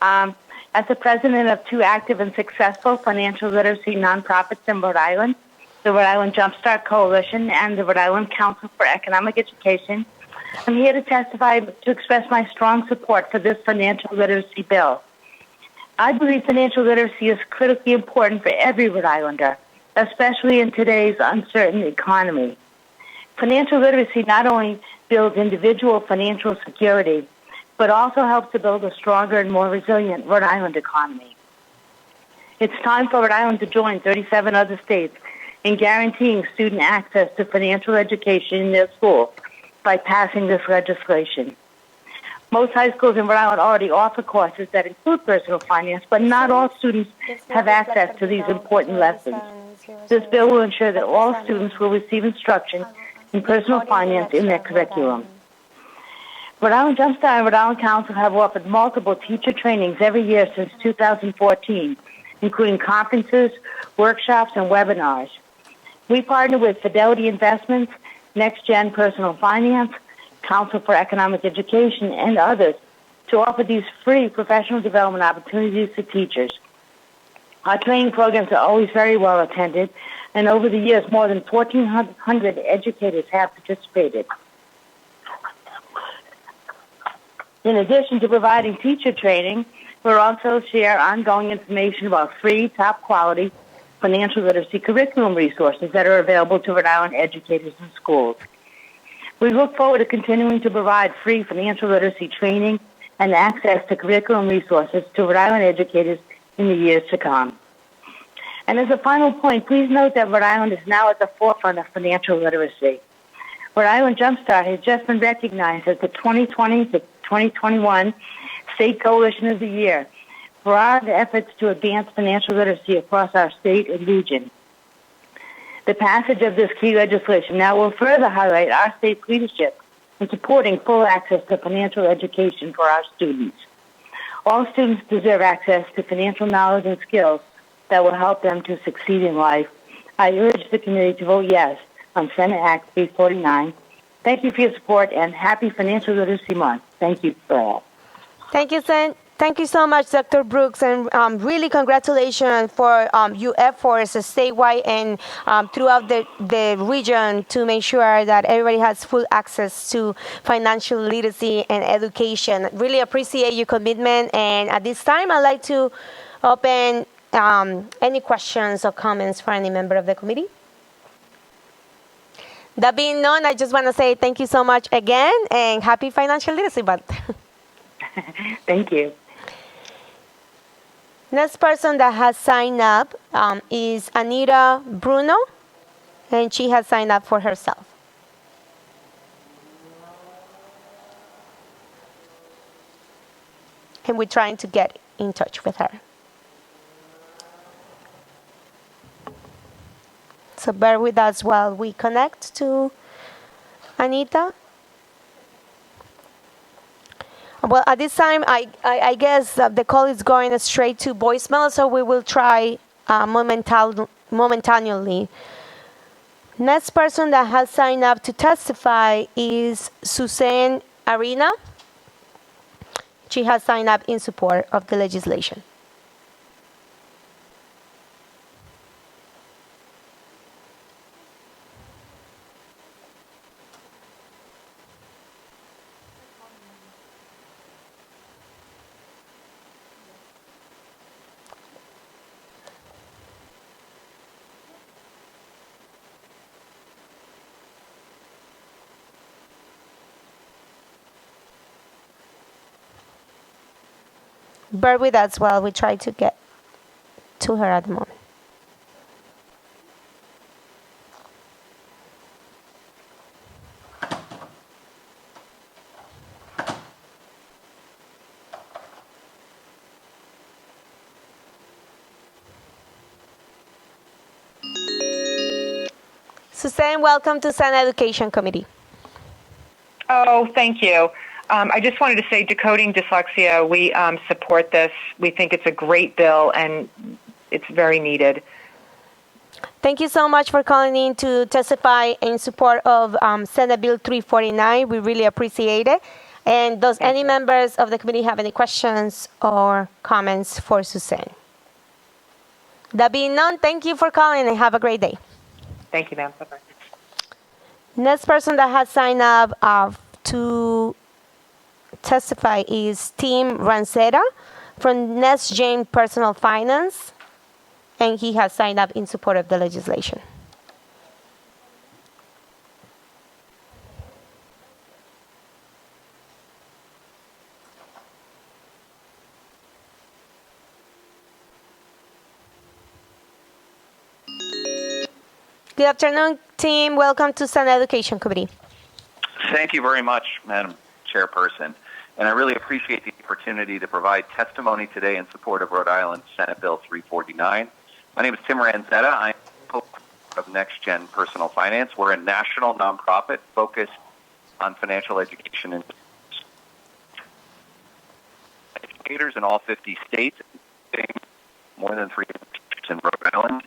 As the president of two active and successful financial literacy nonprofits in Rhode Island, the Rhode Island Jumpstart Coalition and the Rhode Island Council for Economic Education, I'm here to testify to express my strong support for this financial literacy bill. I believe financial literacy is critically important for every Rhode Islander, especially in today's uncertain economy. Financial literacy not only builds individual financial security, but also helps to build a stronger and more resilient Rhode Island economy. It's time for Rhode Island to join 37 other states in guaranteeing student access to financial education in their schools by passing this legislation. Most high schools in Rhode Island already offer courses that include personal finance, but not all students have access to these important lessons. This bill will ensure that all students will receive instruction in personal finance in their curriculum. Rhode Island Jumpstart and Rhode Island Council have offered multiple teacher trainings every year since 2014, including conferences, workshops, and webinars. We partner with Fidelity Investments, Next Gen Personal Finance, Council for Economic Education, and others to offer these free professional development opportunities to teachers. Our training programs are always very well attended, and over the years, more than 1,400 educators have participated. In addition to providing teacher training, we'll also share ongoing information about free, top-quality financial literacy curriculum resources that are available to Rhode Island educators and schools. We look forward to continuing to provide free financial literacy training and access to curriculum resources to Rhode Island educators in the years to come. And as a final point, please note that Rhode Island is now at the forefront of financial literacy. Rhode Island Jumpstart has just been recognized as the 2020 to 2021 State Coalition of the Year for our efforts to advance financial literacy across our state and region. The passage of this key legislation now will further highlight our state's leadership in supporting full access to financial education for our students. All students deserve access to financial knowledge and skills that will help them to succeed in life. I urge the committee to vote yes on Senate Act 349. Thank you for your support, and happy Financial Literacy Month. Thank you for all. Thank you, Thank you so much, Dr. Brooks, and really congratulations for your efforts statewide and throughout the region to make sure that everybody has full access to financial literacy and education. Really appreciate your commitment, and at this time, I'd like to open any questions or comments for any member of the committee. That being known, I just want to say thank you so much again, and happy Financial Literacy Month. Thank you. Next person that has signed up is Anita Bruno, and she has signed up for herself. And we're trying to get in touch with her. So bear with us while we connect to Anita. Well, at this time, I guess the call is going straight to voicemail, so we will try momentarily. Next person that has signed up to testify is Suzanne Arena. She has signed up in support of the legislation. Bear with us while we try to get to her at the moment. Suzanne, welcome to Senate Education Committee. Oh, thank you. I just wanted to say, decoding dyslexia, we support this. We think it's a great bill, and it's very needed. Thank you so much for calling in to testify in support of Senate Bill 349. We really appreciate it. And does any members of the committee have any questions or comments for Suzanne? That being none, thank you for calling and have a great day. Thank you, ma'am. Bye-bye. Next person that has signed up to testify is Tim Rancera from Next Gen Personal Finance, and he has signed up in support of the legislation. Good afternoon, Tim. Welcome to Senate Education Committee. Thank you very much, Madam Chairperson. And I really appreciate the opportunity to provide testimony today in support of Rhode Island Senate Bill 349. My name is Tim Ranzetta. I'm of Next Gen Personal Finance. We're a national nonprofit focused on financial education and educators in all 50 states, more than 300 in Rhode Island.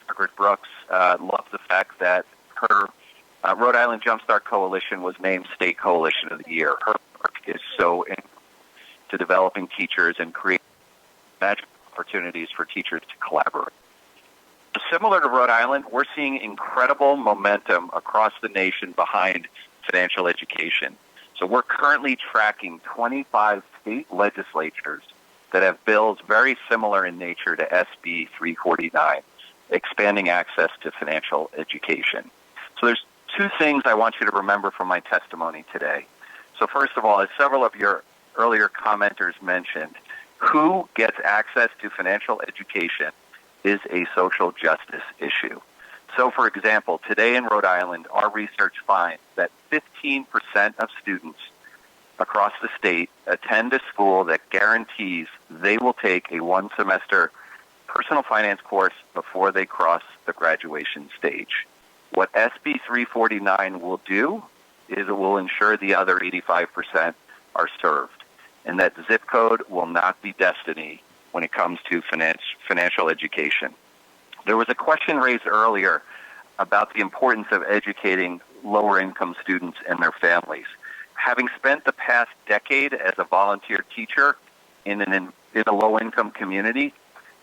Margaret Brooks loves the fact that her Rhode Island Jumpstart Coalition was named State Coalition of the Year. Her work is so into developing teachers and creating magic opportunities for teachers to collaborate. Similar to Rhode Island, we're seeing incredible momentum across the nation behind financial education. So we're currently tracking 25 state legislatures that have bills very similar in nature to SB 349, expanding access to financial education. So there's two things I want you to remember from my testimony today. So first of all, as several of your earlier commenters mentioned, who gets access to financial education is a social justice issue. So for example, today in Rhode Island, our research finds that 15% of students across the state attend a school that guarantees they will take a one-semester personal finance course before they cross the graduation stage. What SB 349 will do is it will ensure the other 85% are served, and that zip code will not be destiny when it comes to financial education. There was a question raised earlier about the importance of educating lower-income students and their families. Having spent the past decade as a volunteer teacher in a low-income community,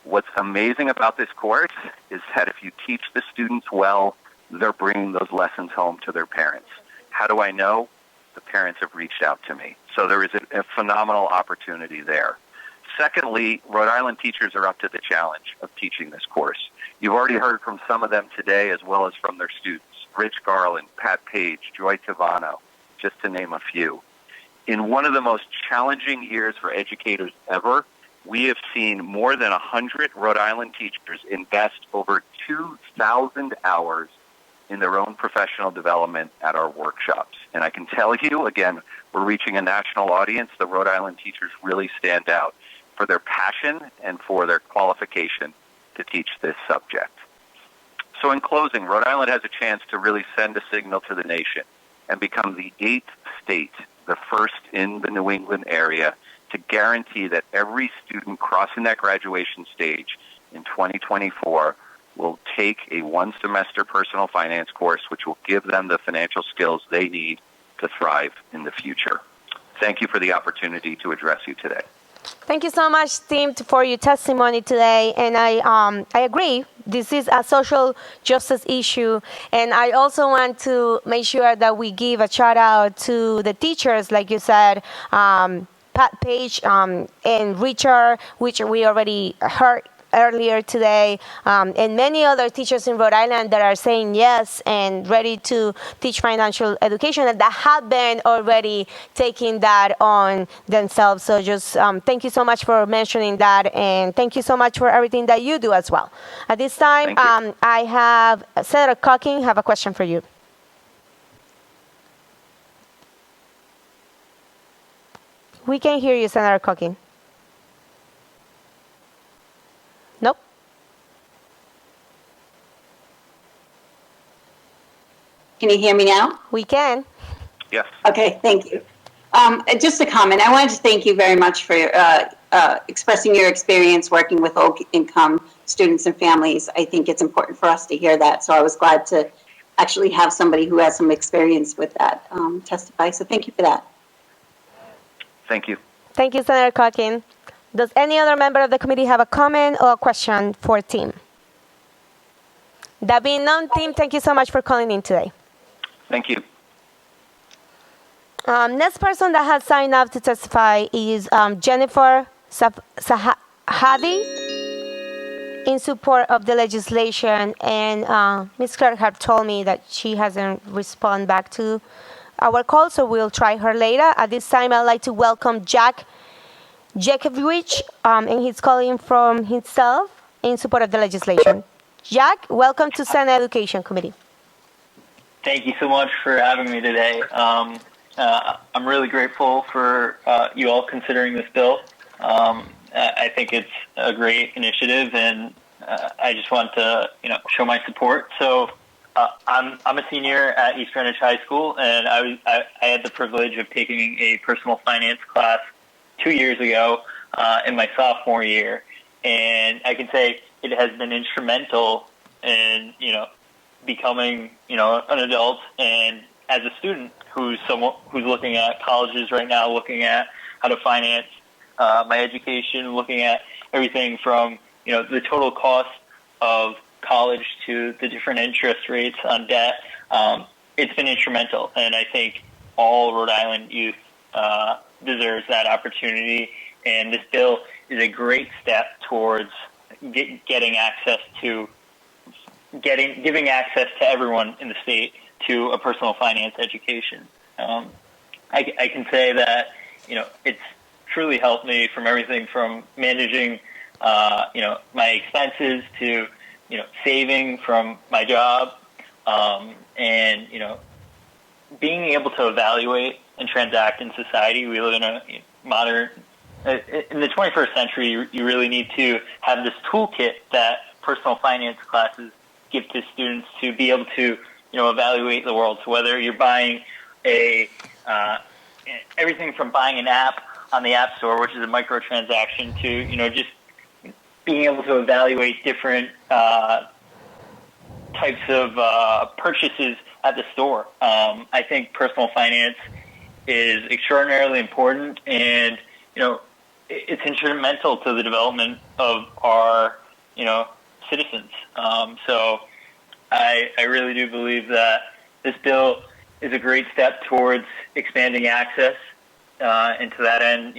what's amazing about this course is that if you teach the students well, they're bringing those lessons home to their parents. How do I know? The parents have reached out to me. So there is a phenomenal opportunity there. Secondly, Rhode Island teachers are up to the challenge of teaching this course. You've already heard from some of them today as well as from their students. Rich Garland, Pat Page, Joy Tavano, just to name a few. In one of the most challenging years for educators ever, we have seen more than 100 Rhode Island teachers invest over 2,000 hours in their own professional development at our workshops. And I can tell you, again, we're reaching a national audience. The Rhode Island teachers really stand out for their passion and for their qualification to teach this subject. So in closing, Rhode Island has a chance to really send a signal to the nation and become the 8th state, the first in the New England area, to guarantee that every student crossing that graduation stage in 2024 will take a one-semester personal finance course, which will give them the financial skills they need to thrive in the future. Thank you for the opportunity to address you today. Thank you so much, Tim, for your testimony today. And I agree, this is a social justice issue. And I also want to make sure that we give a shout out to the teachers, like you said, Pat Page and Richard, which we already heard earlier today, and many other teachers in Rhode Island that are saying yes and ready to teach financial education and that have been already taking that on themselves. So just thank you so much for mentioning that, and thank you so much for everything that you do as well. At this time, I have Senator Calkin have a question for you. We can hear you, Senator Calkin. Nope. Can you hear me now? We can. Yes. Okay, thank you. Just a comment. I wanted to thank you very much for expressing your experience working with low-income students and families. I think it's important for us to hear that. So I was glad to actually have somebody who has some experience with that testify. So thank you for that. Thank you. Thank you, Senator Calkin. Does any other member of the committee have a comment or a question for Tim? That being none, Tim, thank you so much for calling in today. Thank you. Next person that has signed up to testify is Jennifer Sahadi in support of the legislation. And Ms. Clark had told me that she hasn't responded back to our call, so we'll try her later. At this time, I'd like to welcome Jack Jakovich, and he's calling from himself in support of the legislation. Jack, welcome to Senate Education Committee. Thank you so much for having me today. I'm really grateful for you all considering this bill. I think it's a great initiative, and I just want to show my support. So I'm a senior at East Greenwich High School, and I had the privilege of taking a personal finance class 2 years ago in my sophomore year, and I can say it has been instrumental in becoming an adult, and as a student who's looking at colleges right now, looking at how to finance my education, looking at everything from the total cost of college to the different interest rates on debt. It's been instrumental, and I think all Rhode Island youth deserves that opportunity, and this bill is a great step towards giving access to everyone in the state to a personal finance education. I can say that it's truly helped me from everything from managing my expenses to saving from my job, and being able to evaluate and transact in society. We live in a modern, in the 21st century, you really need to have this toolkit that personal finance classes give to students to be able to, evaluate the world. So whether you're buying everything from buying an app on the App Store, which is a microtransaction, to, just being able to evaluate different types of purchases at the store. I think personal finance is extraordinarily important, and it's instrumental to the development of our citizens. So I really do believe that this bill is a great step towards expanding access, and to that end,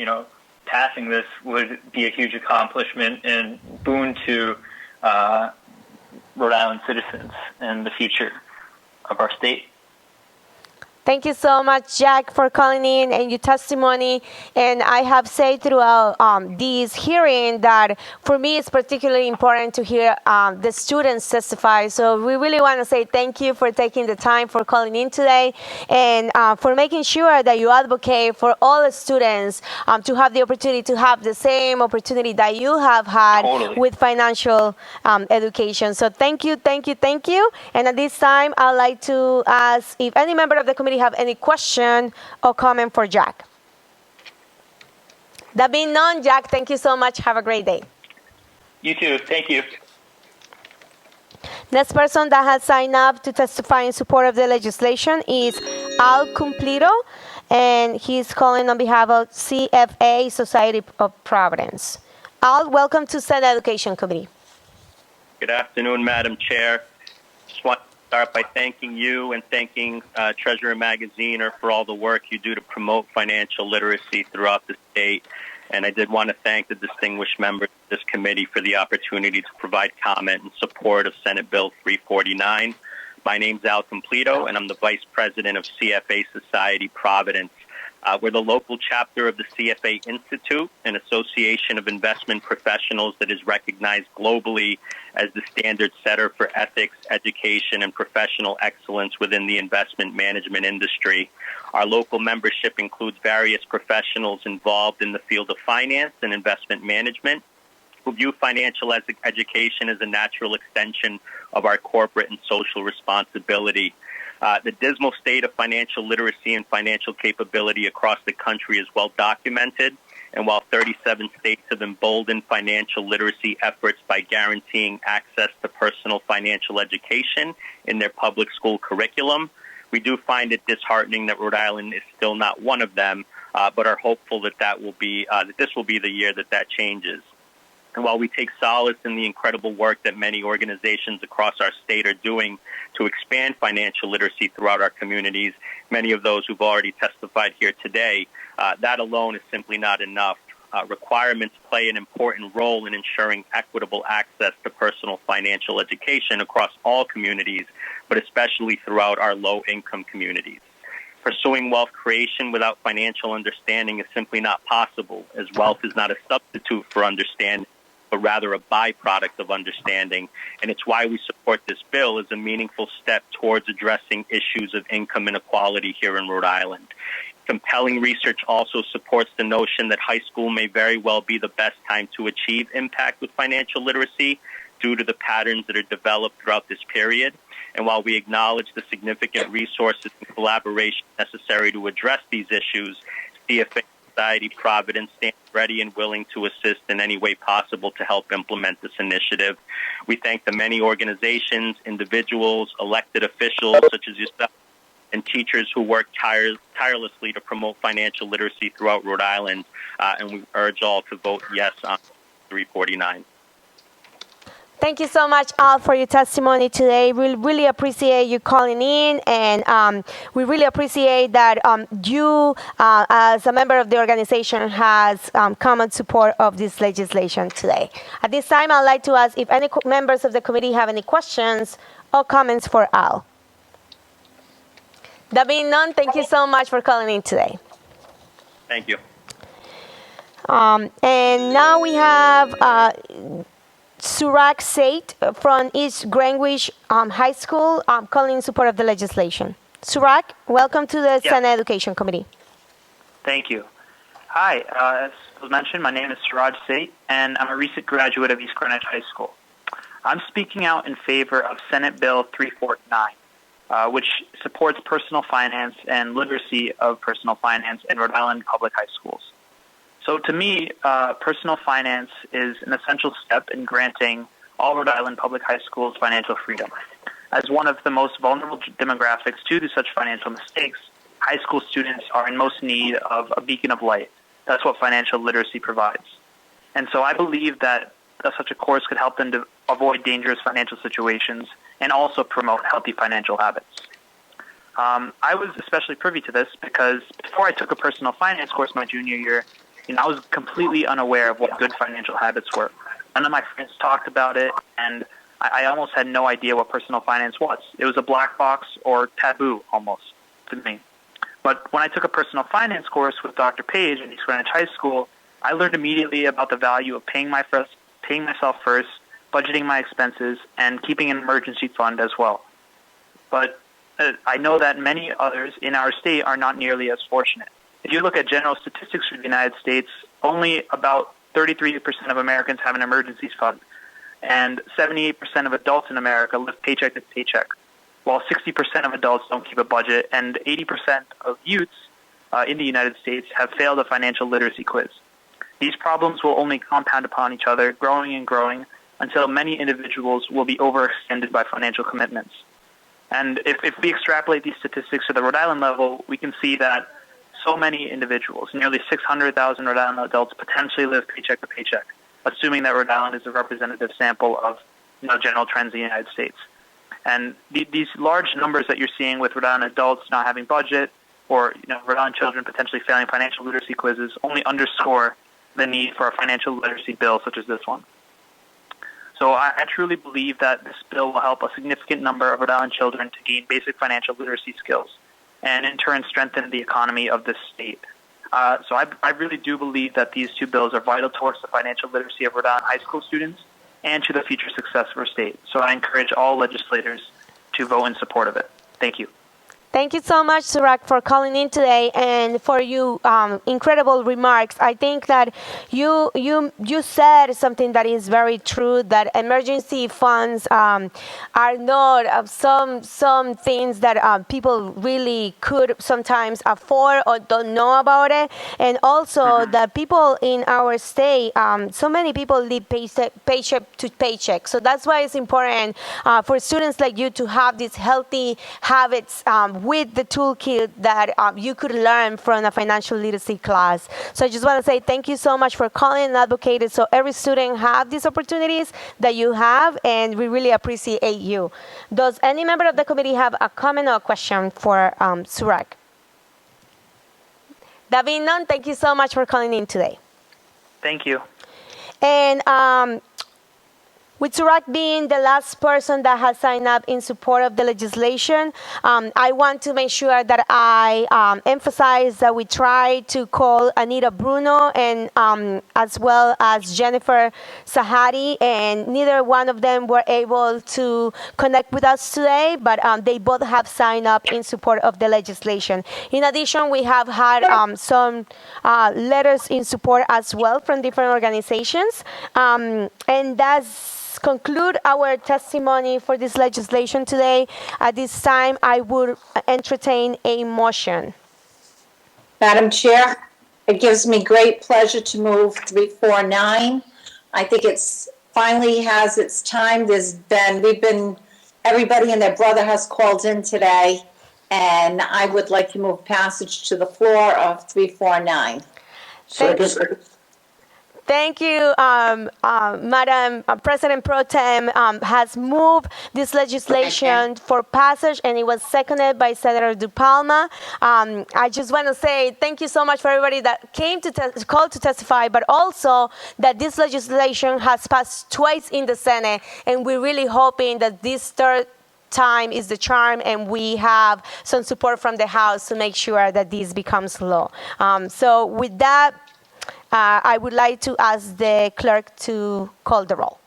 passing this would be a huge accomplishment and boon to Rhode Island citizens and the future of our state. Thank you so much, Jack, for calling in and your testimony. And I have said throughout this hearing that for me it's particularly important to hear the students testify. So we really want to say thank you for taking the time for calling in today and for making sure that you advocate for all the students to have the opportunity to have the same opportunity that you have had with financial education. So thank you, thank you, thank you. And at this time, I'd like to ask if any member of the committee have any question or comment for Jack. That being none, Jack, thank you so much. Have a great day. You too. Thank you. Next person that has signed up to testify in support of the legislation is Al Cumplido, and he's calling on behalf of CFA Society of Providence. Al, welcome to Senate Education Committee. Good afternoon, Madam Chair. Just want to start by thanking you and thanking Treasurer Magaziner for all the work you do to promote financial literacy throughout the state. And I did want to thank the distinguished members of this committee for the opportunity to provide comment in support of Senate Bill 349. My name's Al Completo, and I'm the Vice President of CFA Society Providence. We're the local chapter of the CFA Institute, an association of investment professionals that is recognized globally as the standard setter for ethics, education, and professional excellence within the investment management industry. Our local membership includes various professionals involved in the field of finance and investment management who view financial education as a natural extension of our corporate and social responsibility. The dismal state of financial literacy and financial capability across the country is well documented, and while 37 states have emboldened financial literacy efforts by guaranteeing access to personal financial education in their public school curriculum, we do find it disheartening that Rhode Island is still not one of them, but are hopeful that this will be the year that changes. And while we take solace in the incredible work that many organizations across our state are doing to expand financial literacy throughout our communities, many of those who've already testified here today, that alone is simply not enough. Requirements play an important role in ensuring equitable access to personal financial education across all communities, but especially throughout our low-income communities. Pursuing wealth creation without financial understanding is simply not possible, as wealth is not a substitute for understanding, but rather a byproduct of understanding. And it's why we support this bill as a meaningful step towards addressing issues of income inequality here in Rhode Island. Compelling research also supports the notion that high school may very well be the best time to achieve impact with financial literacy due to the patterns that are developed throughout this period. And while we acknowledge the significant resources and collaboration necessary to address these issues, CFA Society Providence stands ready and willing to assist in any way possible to help implement this initiative. We thank the many organizations, individuals, elected officials such as yourself, and teachers who work tirelessly to promote financial literacy throughout Rhode Island, and we urge all to vote yes on 349. Thank you so much, Al, for your testimony today. We really appreciate you calling in, and we really appreciate that you, as a member of the organization, has common support of this legislation today. At this time, I'd like to ask if any members of the committee have any questions or comments for Al. That being none, thank you so much for calling in today. Thank you. And now we have Surak Seth from East Greenwich High School calling in support of the legislation. Surak, welcome to the Senate Education Committee. Thank you. Hi, as was mentioned, my name is Suraj Seth, and I'm a recent graduate of East Greenwich High School. I'm speaking out in favor of Senate Bill 349, which supports personal finance and literacy of personal finance in Rhode Island public high schools. So to me, personal finance is an essential step in granting all Rhode Island public high schools financial freedom. As one of the most vulnerable demographics to such financial mistakes, high school students are in most need of a beacon of light. That's what financial literacy provides. And so I believe that such a course could help them to avoid dangerous financial situations and also promote healthy financial habits. I was especially privy to this because before I took a personal finance course my junior year, I was completely unaware of what good financial habits were. None of my friends talked about it, and I almost had no idea what personal finance was. It was a black box or taboo almost to me. But when I took a personal finance course with Dr. Page at East Greenwich High School, I learned immediately about the value of paying myself first, budgeting my expenses, and keeping an emergency fund as well. But I know that many others in our state are not nearly as fortunate. If you look at general statistics for the United States, only about 33% of Americans have an emergency fund, and 78% of adults in America live paycheck to paycheck, while 60% of adults don't keep a budget, and 80% of youths in the United States have failed a financial literacy quiz. These problems will only compound upon each other, growing and growing, until many individuals will be overextended by financial commitments. And if we extrapolate these statistics to the Rhode Island level, we can see that so many individuals, nearly 600,000 Rhode Island adults, potentially live paycheck to paycheck, assuming that Rhode Island is a representative sample of general trends in the United States. And these large numbers that you're seeing with Rhode Island adults not having budget, or Rhode Island children potentially failing financial literacy quizzes, only underscore the need for a financial literacy bill such as this one. So I truly believe that this bill will help a significant number of Rhode Island children to gain basic financial literacy skills, and in turn strengthen the economy of this state. So I really do believe that these two bills are vital towards the financial literacy of Rhode Island high school students and to the future success of our state. So I encourage all legislators to vote in support of it. Thank you. Thank you so much, Surak, for calling in today and for your incredible remarks. I think that you said something that is very true, that emergency funds are not some things that people really could sometimes afford or don't know about it. And also that people in our state, so many people live paycheck to paycheck. So that's why it's important for students like you to have these healthy habits with the toolkit that you could learn from a financial literacy class. So I just want to say thank you so much for calling and advocating so every student have these opportunities that you have, and we really appreciate you. Does any member of the committee have a comment or a question for Surak? David, none, thank you so much for calling in today. Thank you. And with Surak being the last person that has signed up in support of the legislation, I want to make sure that I emphasize that we try to call Anita Bruno and as well as Jennifer Sahadi, and neither one of them were able to connect with us today, but they both have signed up in support of the legislation. In addition, we have had some letters in support as well from different organizations, and that's conclude our testimony for this legislation today. At this time, I would entertain a motion. Madam Chair, it gives me great pleasure to move 349. I think it's finally has its time. Everybody and their brother has called in today, and I would like to move passage to the floor of 349. Second. Thank you, Madam President Pro Tem has moved this legislation for passage, and it was seconded by Senator DiPalma. I just want to say thank you so much for everybody that came to call to testify, but also that this legislation has passed twice in the Senate, and we're really hoping that this third time is the charm, and we have some support from the House to make sure that this becomes law. So with that, I would like to ask the clerk to call the roll.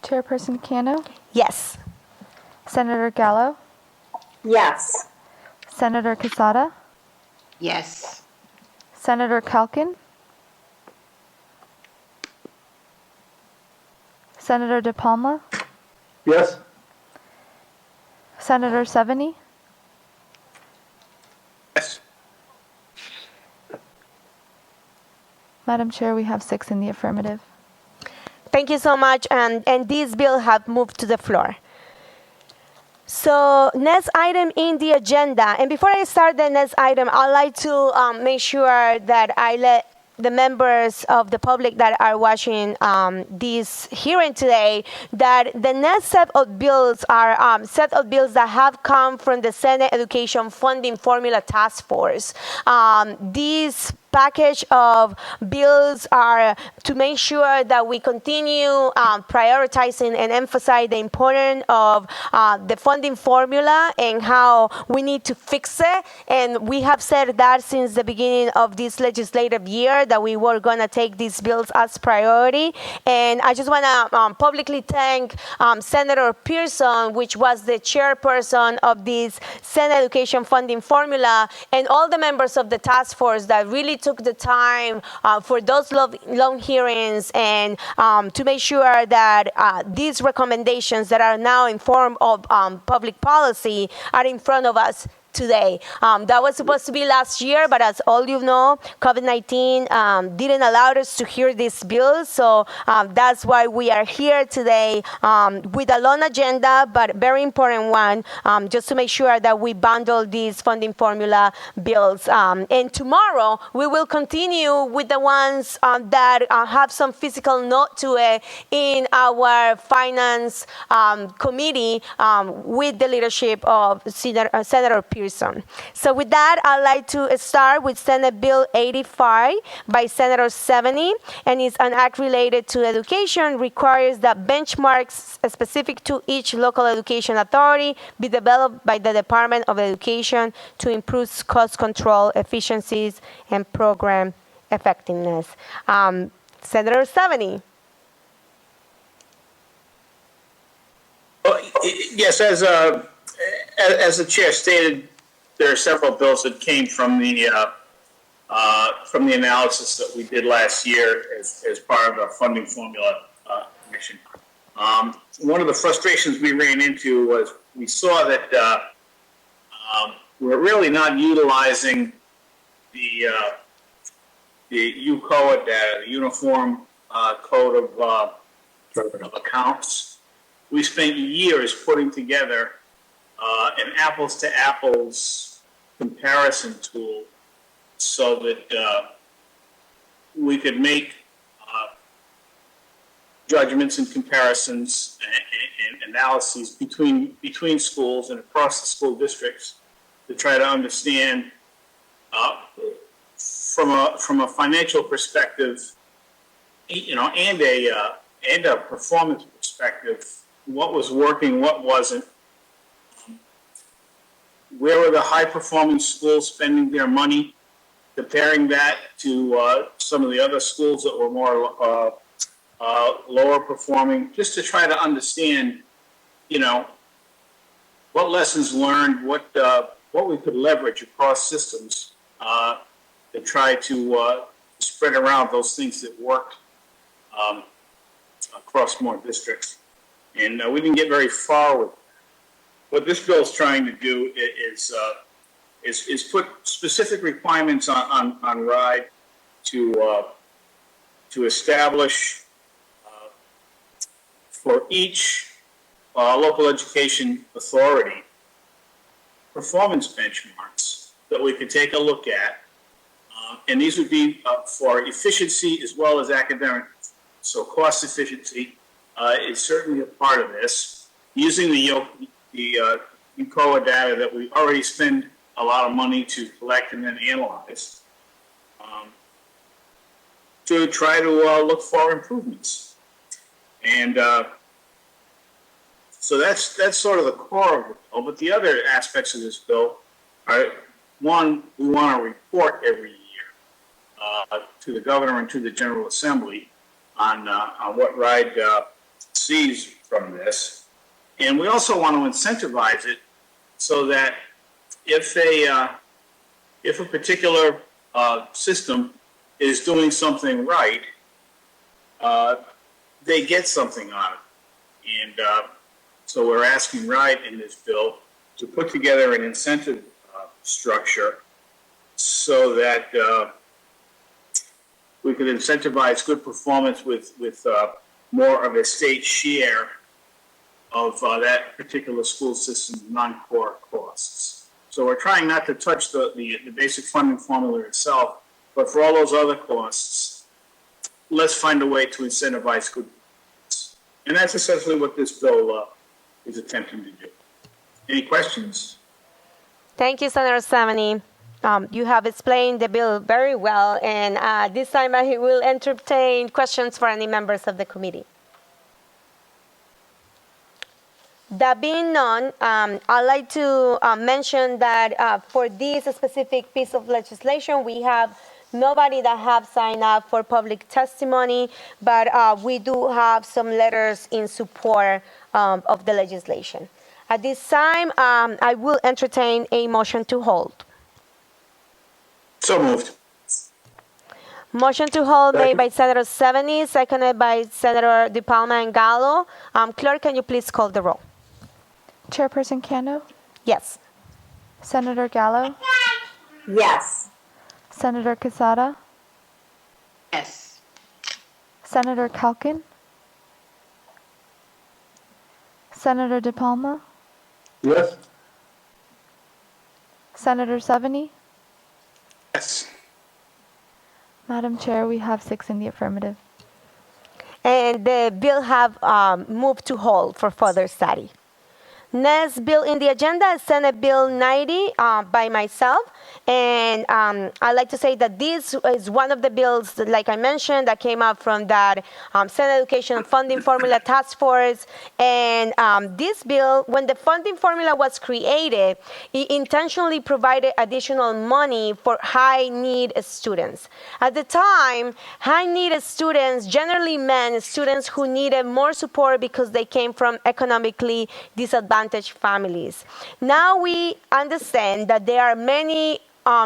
Chairperson Cano? Yes. Senator Gallo? Yes. Senator Quezada? Yes. Senator Calkin? Senator DiPalma? Yes. Senator Seveney? Yes. Madam Chair, we have 6 in the affirmative. Thank you so much, and this bill have moved to the floor. So next item in the agenda, and before I start the next item, I'd like to make sure that I let the members of the public that are watching this hearing today that the next set of bills are set of bills that have come from the Senate Education Funding Formula Task Force. These package of bills are to make sure that we continue prioritizing and emphasize the importance of the funding formula and how we need to fix it. And we have said that since the beginning of this legislative year that we were going to take these bills as priority. And I just want to publicly thank Senator Pearson, which was the chairperson of this Senate Education Funding Formula, and all the members of the task force that really took the time for those long hearings and to make sure that these recommendations that are now in form of public policy are in front of us today. That was supposed to be last year, but as all you know, COVID-19 didn't allow us to hear these bills. So that's why we are here today with a long agenda, but very important one, just to make sure that we bundle these funding formula bills. And tomorrow, we will continue with the ones that have some physical note to it in our finance committee with the leadership of Senator Pearson. So with that, I'd like to start with Senate Bill 85 by Senator Seveney, and it's an act related to education, requires that benchmarks specific to each local education authority be developed by the Department of Education to improve cost control, efficiencies, and program effectiveness. Senator Seveney. Yes, as the chair stated, there are several bills that came from the analysis that we did last year as part of the funding formula commission. One of the frustrations we ran into was we saw that we're really not utilizing the UCOA data, the Uniform Code of Accounts. We spent years putting together an apples-to-apples comparison tool so that we could make judgments and comparisons and analyses between schools and across the school districts to try to understand from a financial perspective, and a performance perspective, what was working, what wasn't. Where were the high-performing schools spending their money? Comparing that to some of the other schools that were more lower performing, just to try to understand, what lessons learned, what we could leverage across systems to try to spread around those things that worked across more districts. And we didn't get very far with it. What this bill is trying to do is put specific requirements on RIDE to establish for each local education authority performance benchmarks that we could take a look at, and these would be for efficiency as well as academic. So cost efficiency is certainly a part of this, using the UCOA data that we already spend a lot of money to collect and then analyze, to try to look for improvements. And so that's sort of the core of the bill. But the other aspects of this bill are, one, we want to report every year to the governor and to the General Assembly on what RIDE sees from this. And we also want to incentivize it so that if a particular system is doing something right, they get something out of it. And so we're asking RIDE in this bill to put together an incentive structure so that we could incentivize good performance with more of a state share of that particular school system's non-core costs. So we're trying not to touch the basic funding formula itself, but for all those other costs, let's find a way to incentivize good performance. And that's essentially what this bill is attempting to do. Any questions? Thank you, Senator Seveney. You have explained the bill very well, and this time I will entertain questions for any members of the committee. That being none, I'd like to mention that for this specific piece of legislation, we have nobody that have signed up for public testimony, but we do have some letters in support of the legislation. At this time, I will entertain a motion to hold. So moved. Motion to hold made by Senator Seveney, seconded by Senator DiPalma and Gallo. Clerk, can you please call the roll? Chairperson Cano? Yes. Senator Gallo? Yes. Senator Quezada? Yes. Senator Calkin? Senator DiPalma? Yes. Senator Seveney? Yes. Madam Chair, we have 6 in the affirmative. And the bill have moved to hold for further study. Next bill in the agenda is Senate Bill 90 by myself. And I'd like to say that this is one of the bills, that, like I mentioned, that came out from that Senate Education Funding Formula Task Force. And this bill, when the funding formula was created, it intentionally provided additional money for high-need students. At the time, high-need students generally meant students who needed more support because they came from economically disadvantaged families. Now we understand that there are many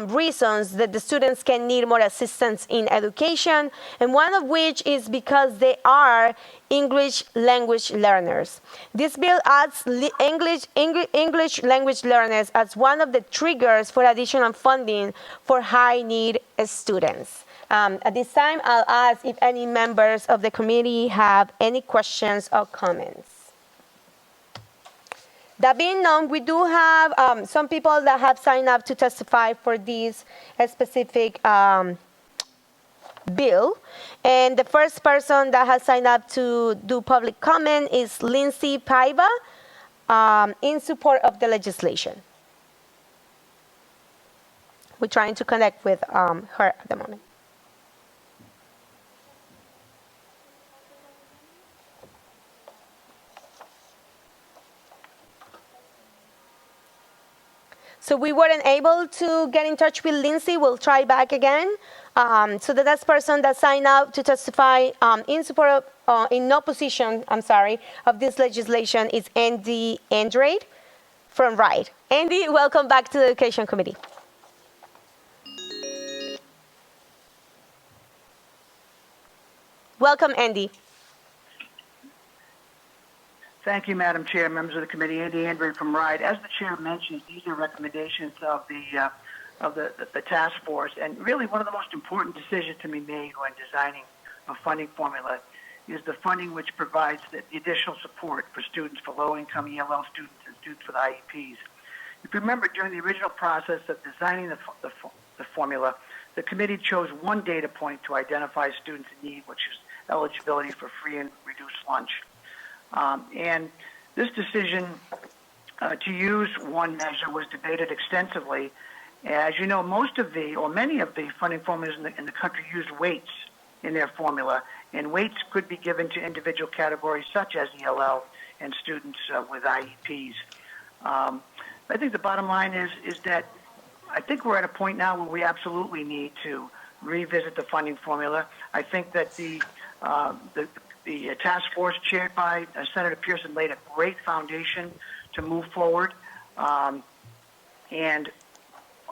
reasons that the students can need more assistance in education, and one of which is because they are English language learners. This bill adds English language learners as one of the triggers for additional funding for high-need students. At this time, I'll ask if any members of the committee have any questions or comments. That being known, we do have some people that have signed up to testify for this specific bill. And the first person that has signed up to do public comment is Lindsay Paiva in support of the legislation. We're trying to connect with her at the moment. So we weren't able to get in touch with Lindsay. We'll try back again. So the next person that signed up to testify in support of, in opposition, of this legislation is Andy Andrade from RIDE. Andy, welcome back to the Education Committee. Welcome, Andy. Thank you, Madam Chair, members of the committee. Andy Andrew from RIDE. As the chair mentioned, these are recommendations of the task force, and really one of the most important decisions to be made when designing a funding formula is the funding which provides the additional support for students, for low-income ELL students and students with IEPs. If you remember, during the original process of designing the formula, the committee chose one data point to identify students in need, which is eligibility for free and reduced lunch. And this decision to use one measure was debated extensively. As you know, many of the funding formulas in the country use weights in their formula, and weights could be given to individual categories such as ELL and students with IEPs. I think the bottom line is that I think we're at a point now where we absolutely need to revisit the funding formula. I think that the task force chaired by Senator Pearson laid a great foundation to move forward. And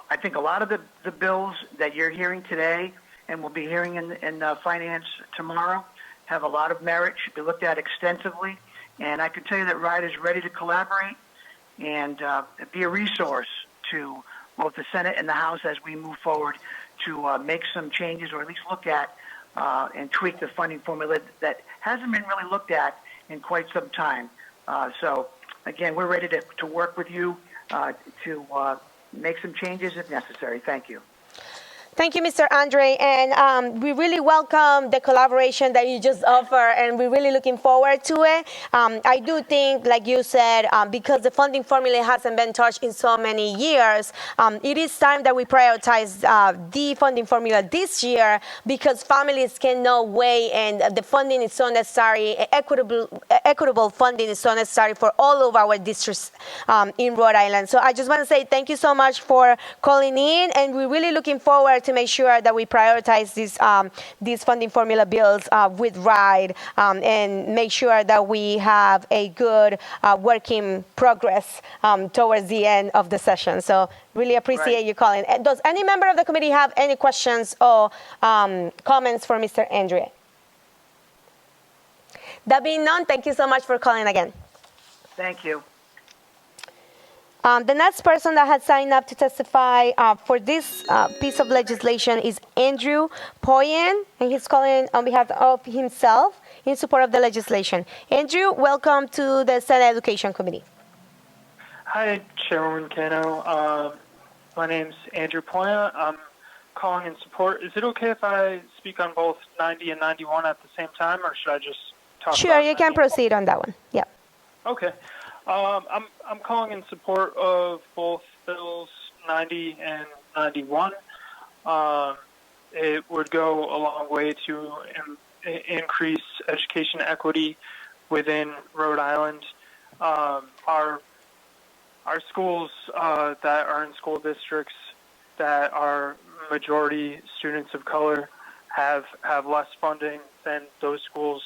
I think a lot of the bills that you're hearing today and we'll be hearing in finance tomorrow have a lot of merit, should be looked at extensively. And I can tell you that RIDE is ready to collaborate and be a resource to both the Senate and the House as we move forward to make some changes, or at least look at and tweak the funding formula that hasn't been really looked at in quite some time. So, again, we're ready to work with you to make some changes if necessary. Thank you. Thank you, Mr. Andre, and we really welcome the collaboration that you just offered, and we're really looking forward to it. I do think, like you said, because the funding formula hasn't been touched in so many years, it is time that we prioritize the funding formula this year because families cannot wait, and the funding is so necessary. Equitable funding is so necessary for all of our districts in Rhode Island. So I just want to say thank you so much for calling in, and we're really looking forward to make sure that we prioritize these funding formula bills with RIDE and make sure that we have a good working progress towards the end of the session. So really appreciate you calling. Does any member of the committee have any questions or comments for Mr. Andre? That being none, thank you so much for calling again. Thank you. The next person that has signed up to testify for this piece of legislation is Andrew Poyen, and he's calling on behalf of himself in support of the legislation. Andrew, welcome to the Senate Education Committee. Hi, Chairwoman Cano. My name's Andrew Poyen. I'm calling in support. Is it okay if I speak on both 90 and 91 at the same time, or should I just talk about Sure, you can proceed on that one. Yeah. Okay. I'm calling in support of both bills 90 and 91. It would go a long way to increase education equity within Rhode Island. Our schools that are in school districts that are majority students of color have less funding than those schools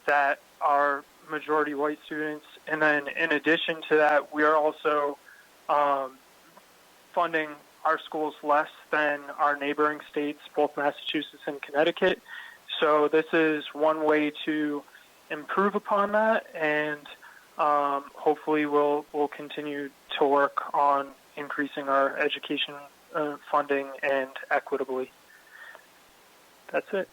that are majority white students. And then in addition to that, we are also funding our schools less than our neighboring states, both Massachusetts and Connecticut. So this is one way to improve upon that, and hopefully we'll continue to work on increasing our education funding and equitably. That's it.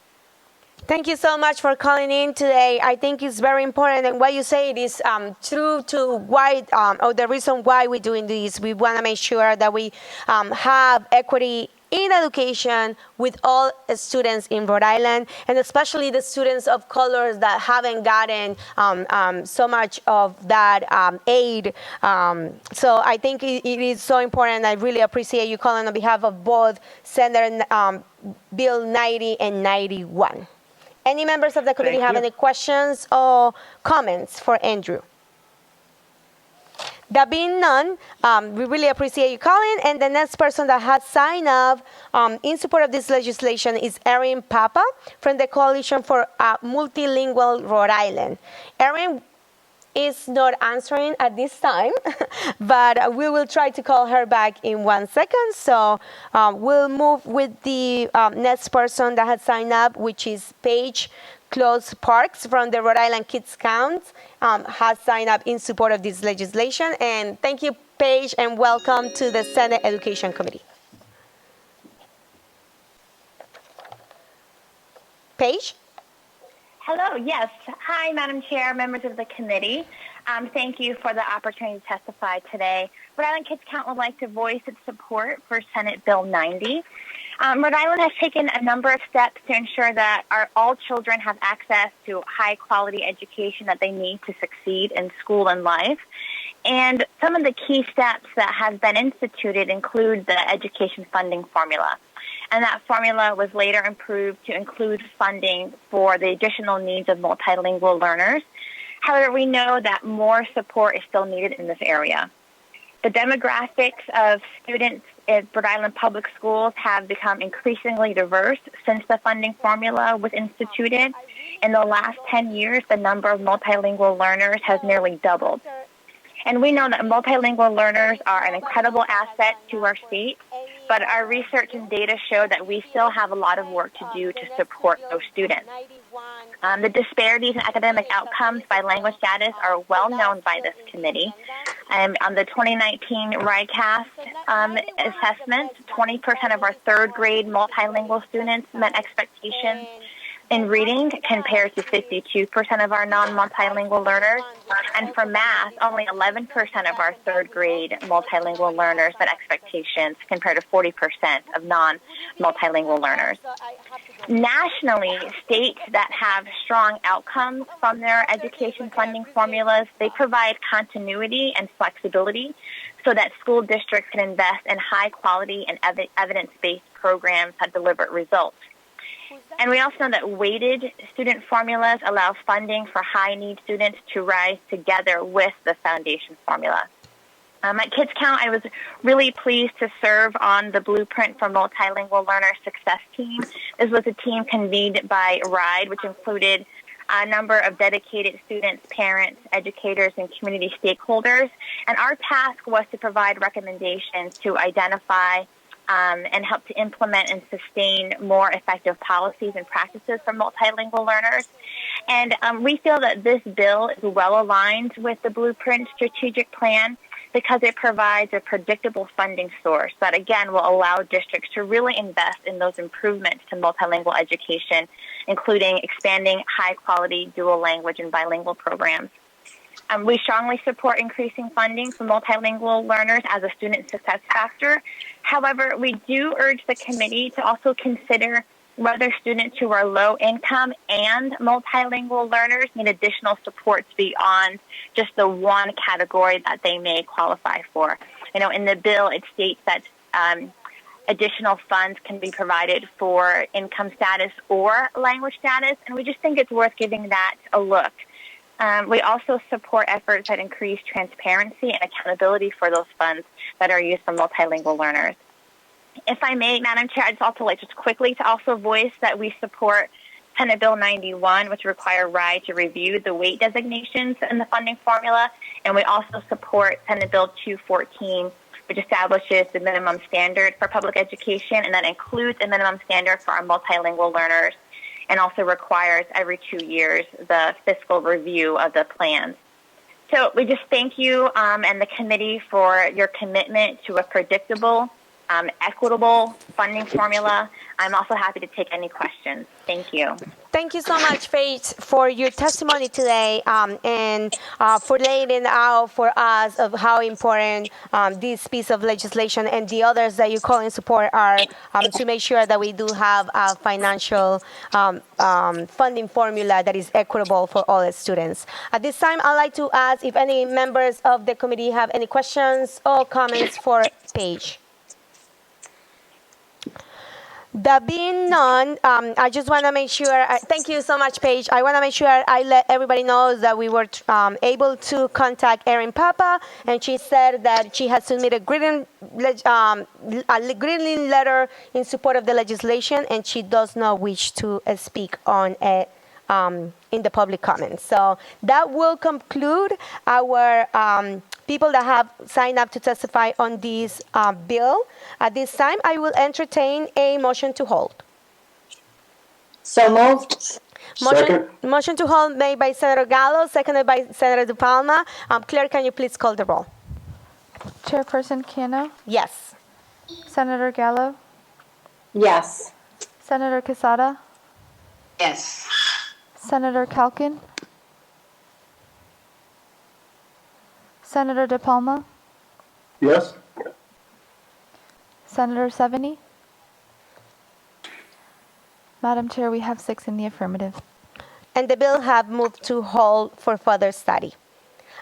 Thank you so much for calling in today. I think it's very important, and what you say it is true to why, or the reason why we're doing this. We want to make sure that we have equity in education with all students in Rhode Island, and especially the students of colors that haven't gotten so much of that aid. So I think it is so important. I really appreciate you calling on behalf of both Senator Bill 90 and 91. Any members of the committee have any questions or comments for Andrew? That being none, we really appreciate you calling. And the next person that has signed up in support of this legislation is Erin Papa from the Coalition for Multilingual Rhode Island. Erin is not answering at this time, but we will try to call her back in 1 second. So we'll move with the next person that has signed up, which is Paige Close Parks from the Rhode Island Kids Count, has signed up in support of this legislation. And thank you, Paige, and welcome to the Senate Education Committee. Paige? Hello, yes. Hi, Madam Chair, members of the committee. Thank you for the opportunity to testify today. Rhode Island Kids Count would like to voice its support for Senate Bill 90. Rhode Island has taken a number of steps to ensure that all children have access to high-quality education that they need to succeed in school and life. And some of the key steps that have been instituted include the education funding formula. And that formula was later improved to include funding for the additional needs of multilingual learners. However, we know that more support is still needed in this area. The demographics of students in Rhode Island public schools have become increasingly diverse since the funding formula was instituted. In the last 10 years, the number of multilingual learners has nearly doubled. And we know that multilingual learners are an incredible asset to our state, but our research and data show that we still have a lot of work to do to support those students. The disparities in academic outcomes by language status are well known by this committee. On the 2019 RICAST assessment, 20% of our third grade multilingual students met expectations in reading compared to 52% of our non-multilingual learners. And for math, only 11% of our third grade multilingual learners met expectations compared to 40% of non-multilingual learners. Nationally, states that have strong outcomes from their education funding formulas, they provide continuity and flexibility so that school districts can invest in high quality and evidence-based programs that deliver results. And we also know that weighted student formulas allow funding for high-need students to rise together with the foundation formula. At Kids Count, I was really pleased to serve on the Blueprint for Multilingual Learner Success team. This was a team convened by RIDE, which included a number of dedicated students, parents, educators, and community stakeholders. And our task was to provide recommendations to identify and help to implement and sustain more effective policies and practices for multilingual learners. And we feel that this bill is well aligned with the Blueprint strategic plan because it provides a predictable funding source that, again, will allow districts to really invest in those improvements to multilingual education, including expanding high-quality dual language and bilingual programs. We strongly support increasing funding for multilingual learners as a student success factor. However, we do urge the committee to also consider whether students who are low income and multilingual learners need additional supports beyond just the one category that they may qualify for. You know, in the bill, it states that additional funds can be provided for income status or language status, and we just think it's worth giving that a look. We also support efforts that increase transparency and accountability for those funds that are used for multilingual learners. If I may, Madam Chair, I'd also like just quickly to also voice that we support Senate Bill 91, which require RIDE to review the weight designations in the funding formula, and we also support Senate Bill 214, which establishes the minimum standard for public education, and that includes a minimum standard for our multilingual learners, and also requires every 2 years the fiscal review of the plans. So we just thank you and the committee for your commitment to a predictable, equitable funding formula. I'm also happy to take any questions. Thank you. Thank you so much, Faith, for your testimony today and for laying it out for us of how important this piece of legislation and the others that you call in support are to make sure that we do have a financial funding formula that is equitable for all the students. At this time, I'd like to ask if any members of the committee have any questions or comments for Paige. That being none, I just want to make sure, thank you so much, Paige. I want to make sure I let everybody know that we were able to contact Erin Papa, and she said that she has submitted a Greene letter in support of the legislation, and she does not wish to speak on it in the public comments. So that will conclude our people that have signed up to testify on this bill. At this time, I will entertain a motion to hold. So moved. Motion to hold made by Senator Gallo, seconded by Senator DiPalma. Claire, can you please call the roll? Chairperson Cano? Yes. Senator Gallo? Yes. Senator Quezada? Yes. Senator Calkin? Senator DiPalma? Yes. Senator Seveney? Madam Chair, we have 6 in the affirmative. And the bill have moved to hold for further study.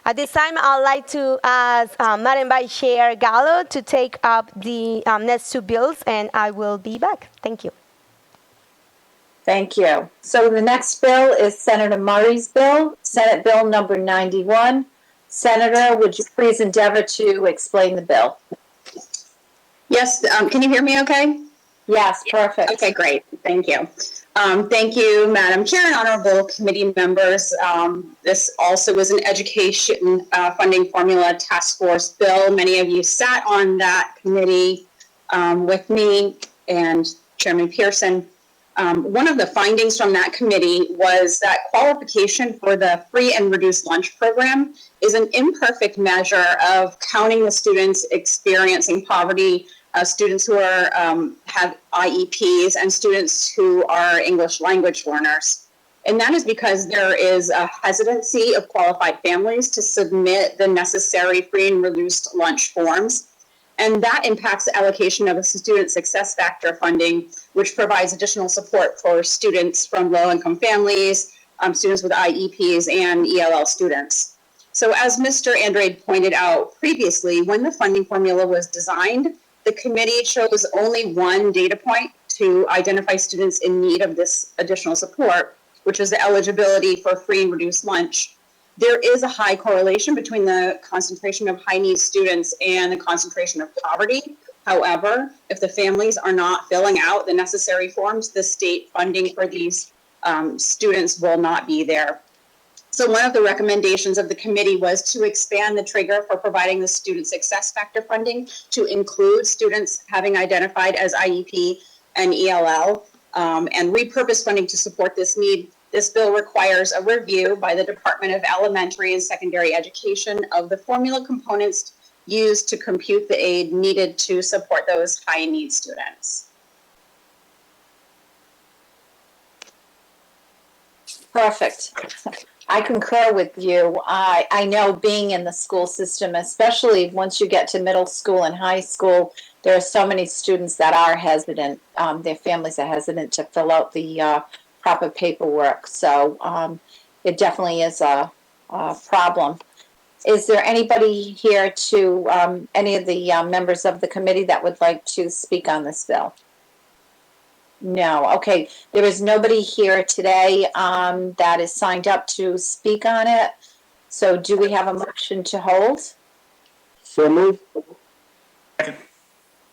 At this time, I'd like to ask Madam Vice Chair Gallo to take up the next 2 bills, and I will be back. Thank you. Thank you. So the next bill is Senator Murray's bill, Senate Bill number 91. Senator, would you please endeavor to explain the bill? Yes, can you hear me okay? Yes, perfect. Okay, great. Thank you. Thank you, Madam Chair and honorable committee members. This also is an education funding formula task force bill. Many of you sat on that committee with me and Chairman Pearson. One of the findings from that committee was that qualification for the free and reduced lunch program is an imperfect measure of counting the students experiencing poverty students who are have IEPs, and students who are English language learners. And that is because there is a hesitancy of qualified families to submit the necessary free and reduced lunch forms. And that impacts the allocation of the student success factor funding, which provides additional support for students from low-income families, students with IEPs, and ELL students. So as Mr. Andrade pointed out previously, when the funding formula was designed, the committee chose only one data point to identify students in need of this additional support, which is the eligibility for free and reduced lunch. There is a high correlation between the concentration of high needs students and the concentration of poverty. However, if the families are not filling out the necessary forms, the state funding for these students will not be there. So one of the recommendations of the committee was to expand the trigger for providing the student success factor funding to include students having identified as IEP and ELL, and repurpose funding to support this need. This bill requires a review by the Department of Elementary and Secondary Education of the formula components used to compute the aid needed to support those high need students. Perfect. I concur with you. I know being in the school system, especially once you get to middle school and high school, there are so many students that are hesitant. Their families are hesitant to fill out the proper paperwork. So it definitely is a problem. Is there anybody here to, any of the members of the committee that would like to speak on this bill? No. Okay. There is nobody here today that is signed up to speak on it. So do we have a motion to hold? So moved.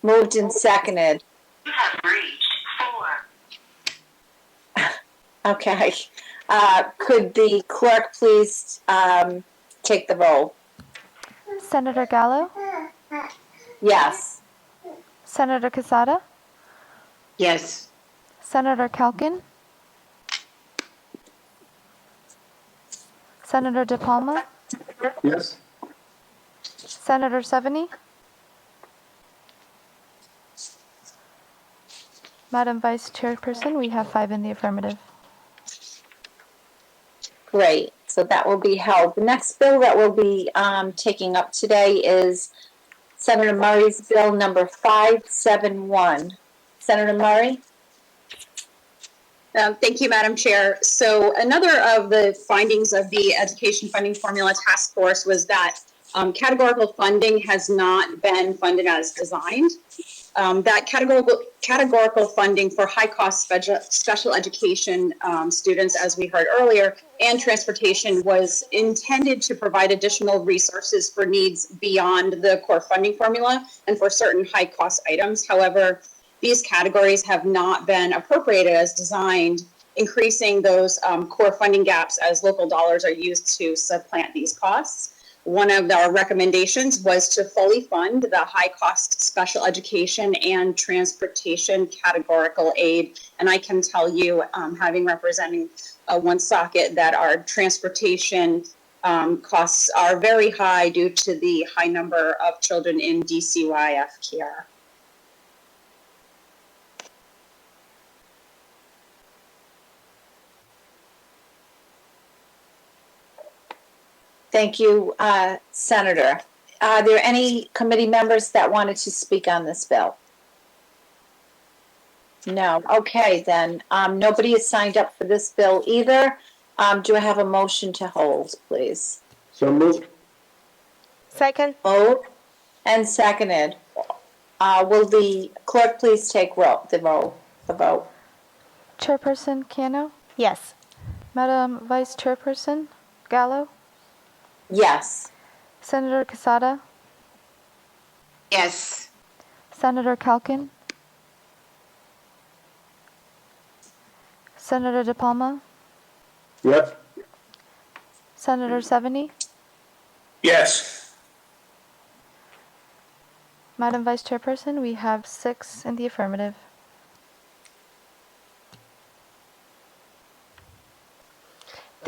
Moved and seconded. You have reached 4. Okay. Could the clerk please take the roll? Senator Gallo, Yes. Senator Quezada, Yes. Senator Calkin, Senator DiPalma, Yes. Senator Seveney, Madam Vice Chairperson, we have 5 in the affirmative. Great. So that will be held. The next bill that we'll be taking up today is Senator Murray's bill number 571. Senator Murray? Thank you, Madam Chair. So another of the findings of the Education Funding Formula Task Force was that categorical funding has not been funded as designed. That categorical funding for high-cost special education students, as we heard earlier, and transportation was intended to provide additional resources for needs beyond the core funding formula and for certain high-cost items. However, these categories have not been appropriated as designed, increasing those core funding gaps as local dollars are used to supplant these costs. One of our recommendations was to fully fund the high-cost special education and transportation categorical aid. And I can tell you, having representing Woonsocket, that our transportation costs are very high due to the high number of children in DCYF care. Thank you, Senator. Are there any committee members that wanted to speak on this bill? No. Okay, then. Nobody has signed up for this bill either. Do I have a motion to hold, please? So moved. Second. Moved and seconded. Will the clerk please take the vote? Chairperson Cano, Yes. Madam Vice Chairperson Gallo, Yes. Senator Quezada, Yes. Senator Calkin, Senator DiPalma, Yes. Senator Seveney, Yes. Madam Vice Chairperson, we have 6 in the affirmative.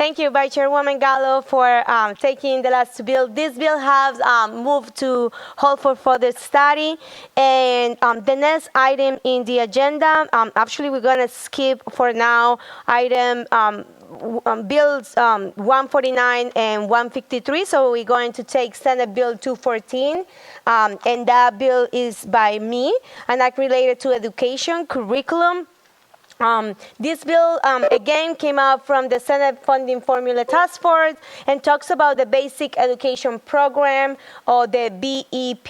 Thank you, Vice Chairwoman Gallo, for taking the last bill. This bill has moved to hold for further study. And the next item in the agenda, actually we're going to skip for now item bills 149 and 153. So we're going to take Senate Bill 214, and that bill is by me, and that's related to education, curriculum. This bill, again, came out from the Senate Funding Formula Task Force and talks about the Basic Education Program, or the BEP.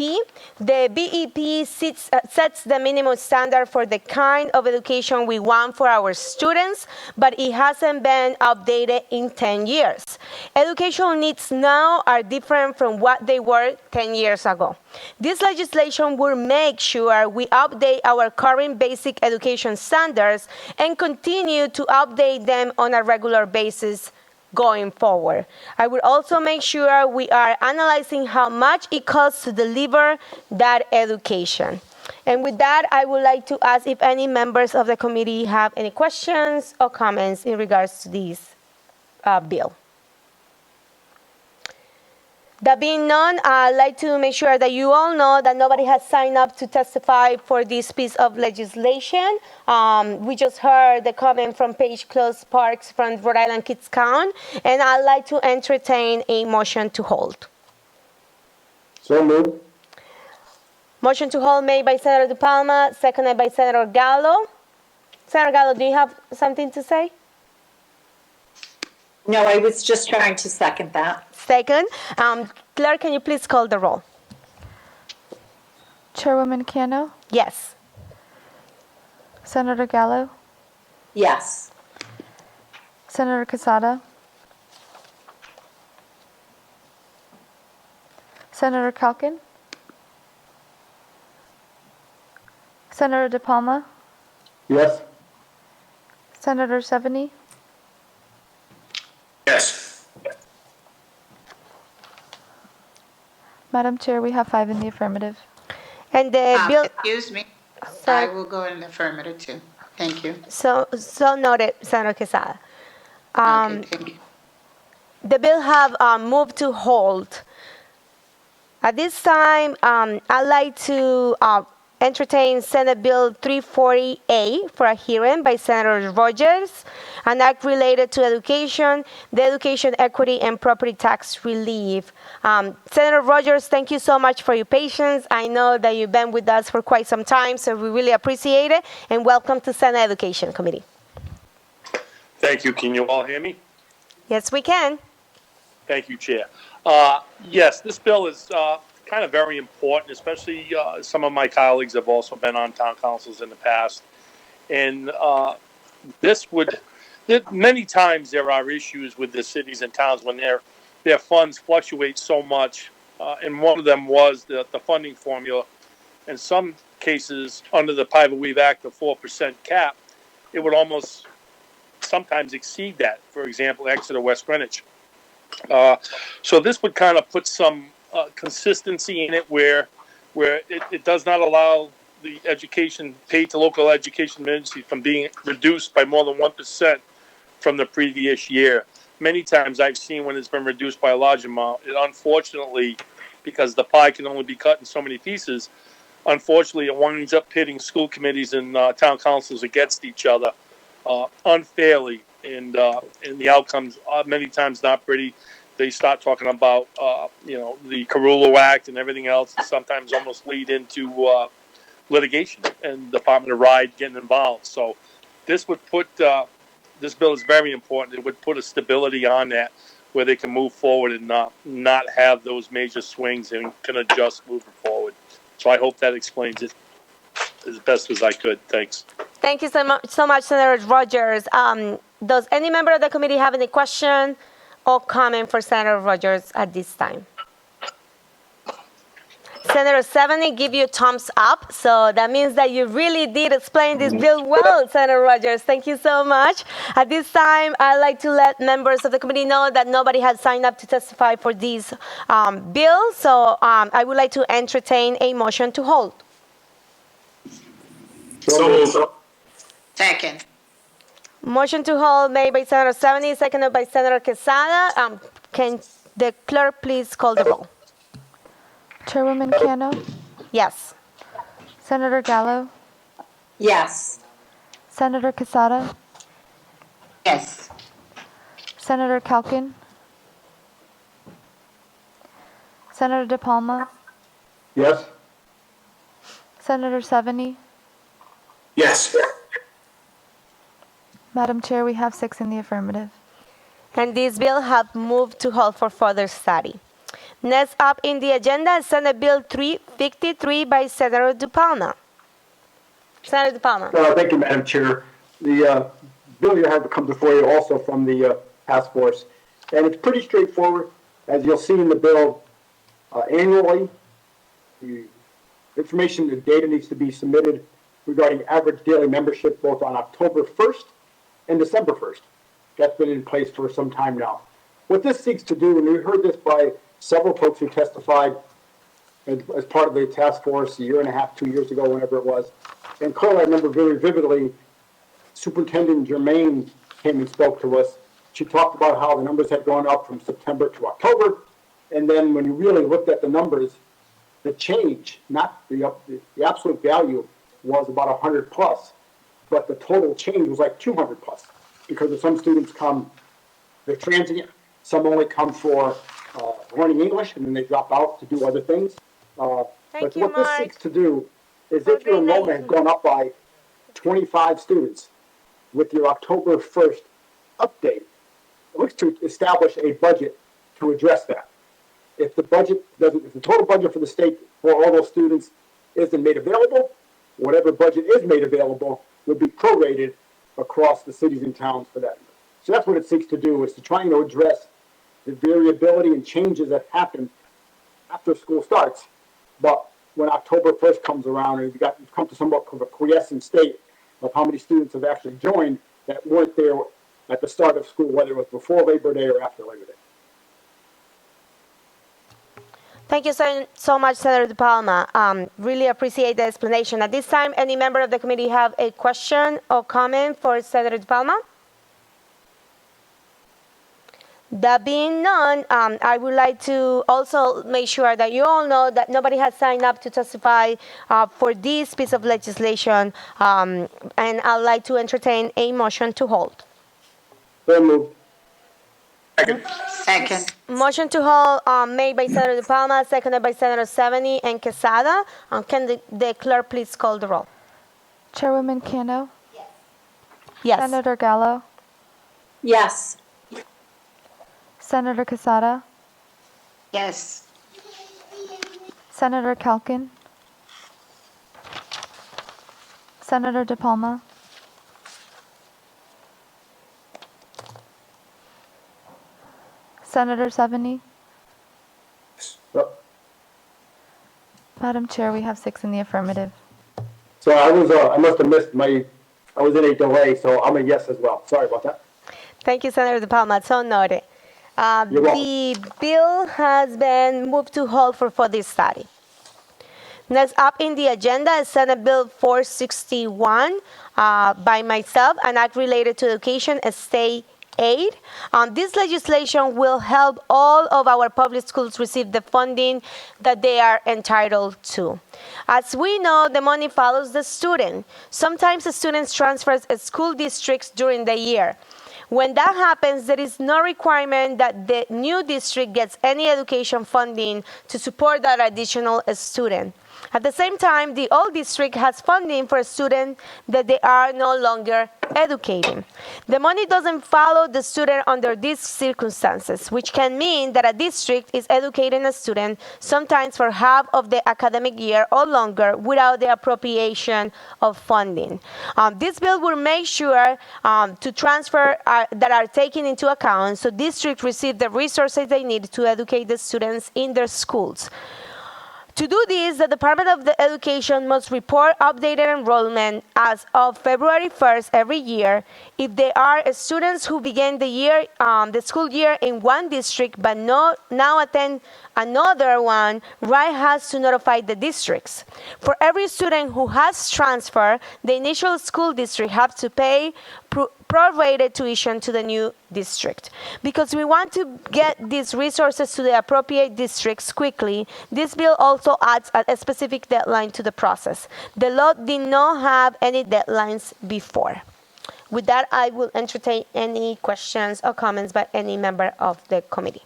The BEP sets the minimum standard for the kind of education we want for our students, but it hasn't been updated in 10 years. Educational needs now are different from what they were 10 years ago. This legislation will make sure we update our current basic education standards and continue to update them on a regular basis going forward. I will also make sure we are analyzing how much it costs to deliver that education. And with that, I would like to ask if any members of the committee have any questions or comments in regards to this bill. That being none, I'd like to make sure that you all know that nobody has signed up to testify for this piece of legislation. We just heard the comment from Paige Close Parks from Rhode Island Kids Count, and I'd like to entertain a motion to hold. So moved. Motion to hold made by Senator DiPalma, seconded by Senator Gallo. Senator Gallo, do you have something to say? No, I was just trying to second that. Second. Clerk, can you please call the roll? Chairwoman Cano? Yes. Senator Gallo? Yes. Senator Quezada? Senator Calkin? Senator DiPalma? Yes. Senator Seveney? Yes. Madam Chair, we have 5 in the affirmative. And the bill... Excuse me. Sorry. I will go in the affirmative too. Thank you. So noted, Senator Quezada. Okay, thank you. The bill have moved to hold. At this time, I'd like to entertain Senate Bill 340A for a hearing by Senator Rogers, an act related to education, the education equity, and property tax relief. Senator Rogers, thank you so much for your patience. I know that you've been with us for quite some time, so we really appreciate it, and welcome to Senate Education Committee. Thank you. Can you all hear me? Yes, we can. Thank you, Chair. Yes, this bill is kind of very important, especially some of my colleagues have also been on town councils in the past. And many times there are issues with the cities and towns when their funds fluctuate so much. And one of them was the funding formula. In some cases, under the Private Weave Act, the 4% cap, it would almost sometimes exceed that. For example, Exeter, West Greenwich. So this would kind of put some consistency in it where it does not allow the education paid to local education agencies from being reduced by more than 1% from the previous year. Many times I've seen when it's been reduced by a large amount, it unfortunately, because the pie can only be cut in so many pieces, unfortunately it winds up pitting school committees and town councils against each other unfairly, and the outcomes are many times not pretty. They start talking about, the Carullo Act and everything else, and sometimes almost lead into litigation and Department of Ride getting involved. So this would put, this bill is very important. It would put a stability on that where they can move forward and not have those major swings and can adjust moving forward. So I hope that explains it as best as I could. Thanks. Thank you so much, Senator Rogers. Does any member of the committee have any question or comment for Senator Rogers at this time? Senator Seveney give you a thumbs up, so that means that you really did explain this bill well, Senator Rogers. Thank you so much. At this time, I'd like to let members of the committee know that nobody has signed up to testify for this bill, so I would like to entertain a motion to hold. So moved. Second. Motion to hold made by Senator Seveney, seconded by Senator Quezada. Can the clerk please call the roll? Chairwoman Cano, Yes. Senator Gallo, Yes. Senator Quezada, Yes. Senator Calkin, Senator DiPalma, Yes? Senator Seveney. Yes. Madam Chair, we have 6 in the affirmative. And this bill have moved to hold for further study. Next up in the agenda is Senate Bill 353 by Senator DiPalma. Senator DiPalma. Thank you, Madam Chair. The bill you have come before you also from the task force, and it's pretty straightforward. As you'll see in the bill, annually, the information, the data needs to be submitted regarding average daily membership both on October 1st and December 1st. That's been in place for some time now. What this seeks to do, and we heard this by several folks who testified as part of the task force a year and a half, 2 years ago, whenever it was. And clearly, I remember very vividly, Superintendent Germain came and spoke to us. She talked about how the numbers had gone up from September to October. And then when you really looked at the numbers, the change, not the absolute value, was about 100 plus. But the total change was like 200 plus. Because of some students come, they're transient. Some only come for learning English, and then they drop out to do other things. But what this seeks to do is if your enrollment has gone up by 25 students with your October 1st update, it looks to establish a budget to address that. If the total budget for the state for all those students isn't made available, whatever budget is made available would be prorated across the cities and towns for that. So that's what it seeks to do, is to try and address the variability and changes that happen after school starts. But when October 1st comes around and you've come to somewhat of a quiescent state of how many students have actually joined that weren't there at the start of school, whether it was before Labor Day or after Labor Day. Thank you so much, Senator DiPalma. Really appreciate the explanation. At this time, any member of the committee have a question or comment for Senator DiPalma? That being none, I would like to also make sure that you all know that nobody has signed up to testify for this piece of legislation, and I'd like to entertain a motion to hold. So moved. Second. Motion to hold made by Senator DiPalma, seconded by Senator Seveney and Quezada. Can the clerk please call the roll? Chairwoman Cano, Yes. Senator Gallo, Yes. Senator Quezada, Yes. Senator Calkin, Senator DiPalma, Senator Seveney. Madam Chair, we have 6 in the affirmative. So I must have missed I was in a delay, so I'm a yes as well. Sorry about that. Thank you, Senator DiPalma. So noted. The bill has been moved to hold for further study. Next up in the agenda is Senate Bill 461 by myself, an act related to education and state aid. This legislation will help all of our public schools receive the funding that they are entitled to. As we know, the money follows the student. Sometimes the student transfers school districts during the year. When that happens, there is no requirement that the new district gets any education funding to support that additional student. At the same time, the old district has funding for a student that they are no longer educating. The money doesn't follow the student under these circumstances, which can mean that a district is educating a student sometimes for half of the academic year or longer without the appropriation of funding. This bill will make sure to transfer that are taken into account so districts receive the resources they need to educate the students in their schools. To do this, the Department of Education must report updated enrollment as of February 1st every year. If there are students who begin the school year in one district but now attend another one, RIE has to notify the districts. For every student who has transferred, the initial school district has to pay prorated tuition to the new district. Because we want to get these resources to the appropriate districts quickly, this bill also adds a specific deadline to the process. The law did not have any deadlines before. With that, I will entertain any questions or comments by any member of the committee.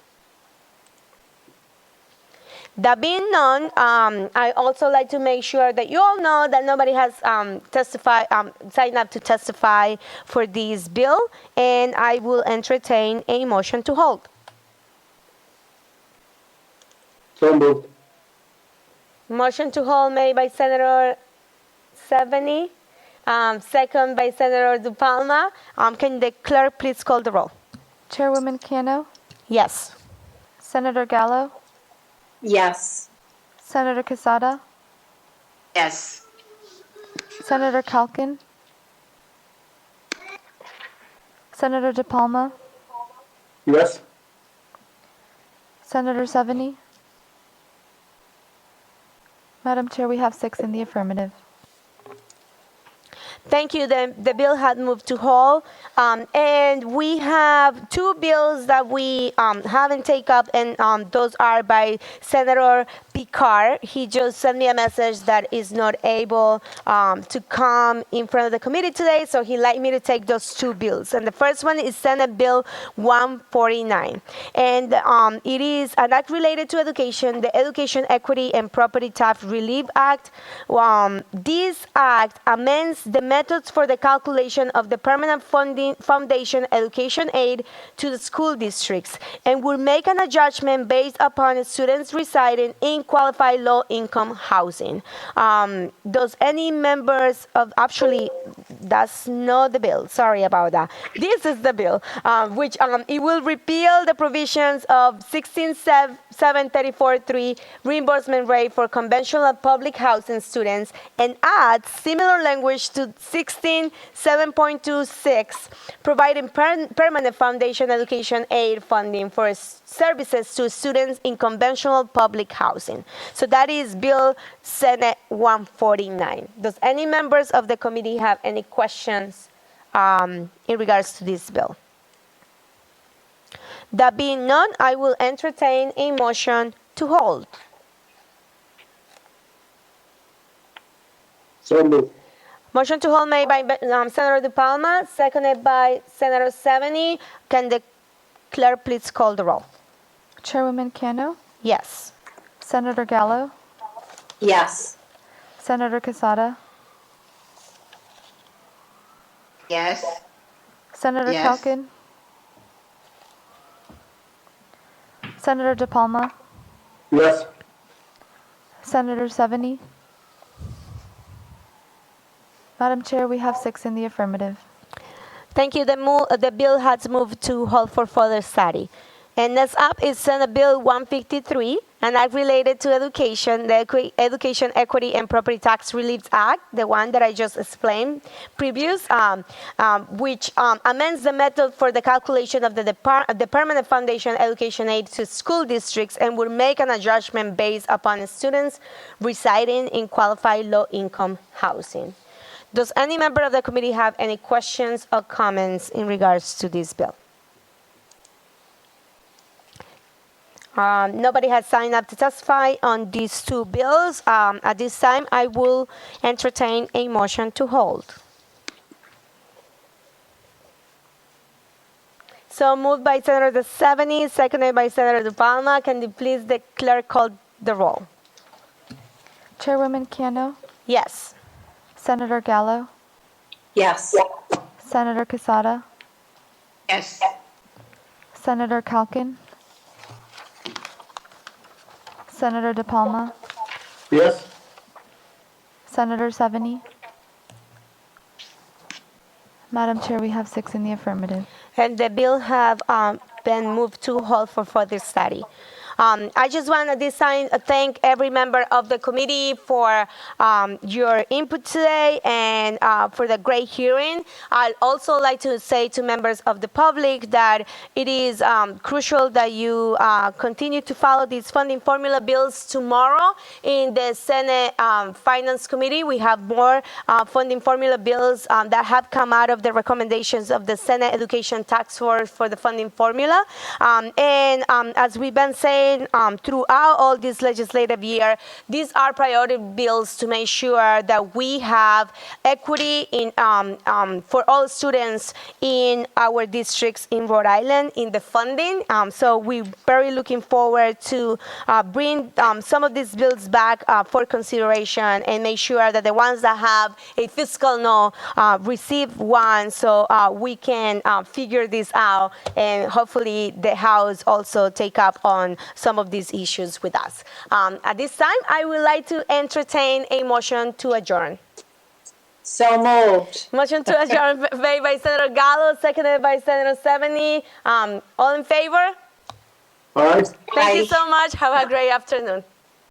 That being none, I also like to make sure that you all know that nobody has signed up to testify for this bill, and I will entertain a motion to hold. So moved. Motion to hold made by Senator Seveney, second by Senator DiPalma. Can the clerk please call the roll? Chairwoman Cano, Yes. Senator Gallo, Yes. Senator Quezada, Yes. Senator Calkin, Senator DiPalma, Yes. Senator Seveney. Madam Chair, we have 6 in the affirmative. Thank you. The bill had moved to hold, and we have 2 bills that we haven't taken up, and those are by Senator Picard. He just sent me a message that is not able to come in front of the committee today, so he'd like me to take those 2 bills. And the first one is Senate Bill 149, and it is an act related to education, the Education Equity and Property Tax Relief Act. This act amends the methods for the calculation of the permanent foundation education aid to the school districts and will make an adjustment based upon students residing in qualified low-income housing. Does any members of, actually, that's not the bill, sorry about that. This is the bill, which it will repeal the provisions of 16.734.3 reimbursement rate for conventional public housing students and add similar language to 16.7.26, providing permanent foundation education aid funding for services to students in conventional public housing. So that is Bill Senate 149. Does any members of the committee have any questions in regards to this bill? That being none, I will entertain a motion to hold. So moved. Motion to hold made by Senator DiPalma, seconded by Senator Seveney. Can the clerk please call the roll? Chairwoman Cano, Yes. Senator Gallo, Yes. Senator Quezada, Yes. Senator Yes. Calkin, Senator DiPalma, Yes. Senator Seveney. Madam Chair, we have 6 in the affirmative. Thank you. The bill has moved to hold for further study. And next up is Senate Bill 153, an act related to education, the Education Equity and Property Tax Relief Act, the one that I just explained previous, which amends the method for the calculation of the permanent foundation education aid to school districts and will make an adjustment based upon students residing in qualified low-income housing. Does any member of the committee have any questions or comments in regards to this bill? Nobody has signed up to testify on these 2 bills. At this time, I will entertain a motion to hold. So moved by Senator Seveney, seconded by Senator DiPalma. Can you please the clerk call the roll? Chairwoman Cano, Yes. Senator Gallo, Yes. Senator Quezada, Yes. Senator Calkin, Senator DiPalma, Yes. Senator Seveney. Madam Chair, we have 6 in the affirmative. And the bill have been moved to hold for further study. I just want at this time thank every member of the committee for your input today and for the great hearing. I'd also like to say to members of the public that it is crucial that you continue to follow these funding formula bills tomorrow in the Senate Finance Committee. We have more funding formula bills that have come out of the recommendations of the Senate Education Task Force for the funding formula. As we've been saying throughout all this legislative year, these are priority bills to make sure that we have equity in for all students in our districts in Rhode Island in the funding. So we're very looking forward to bring some of these bills back for consideration and make sure that the ones that have a fiscal no receive one, so we can figure this out, and hopefully the House also take up on some of these issues with us. At this time, I would like to entertain a motion to adjourn. So moved. Motion to adjourn made by Senator Gallo, seconded by Senator Seveney. All in favor? Aye. Thank you so much. Have a great afternoon.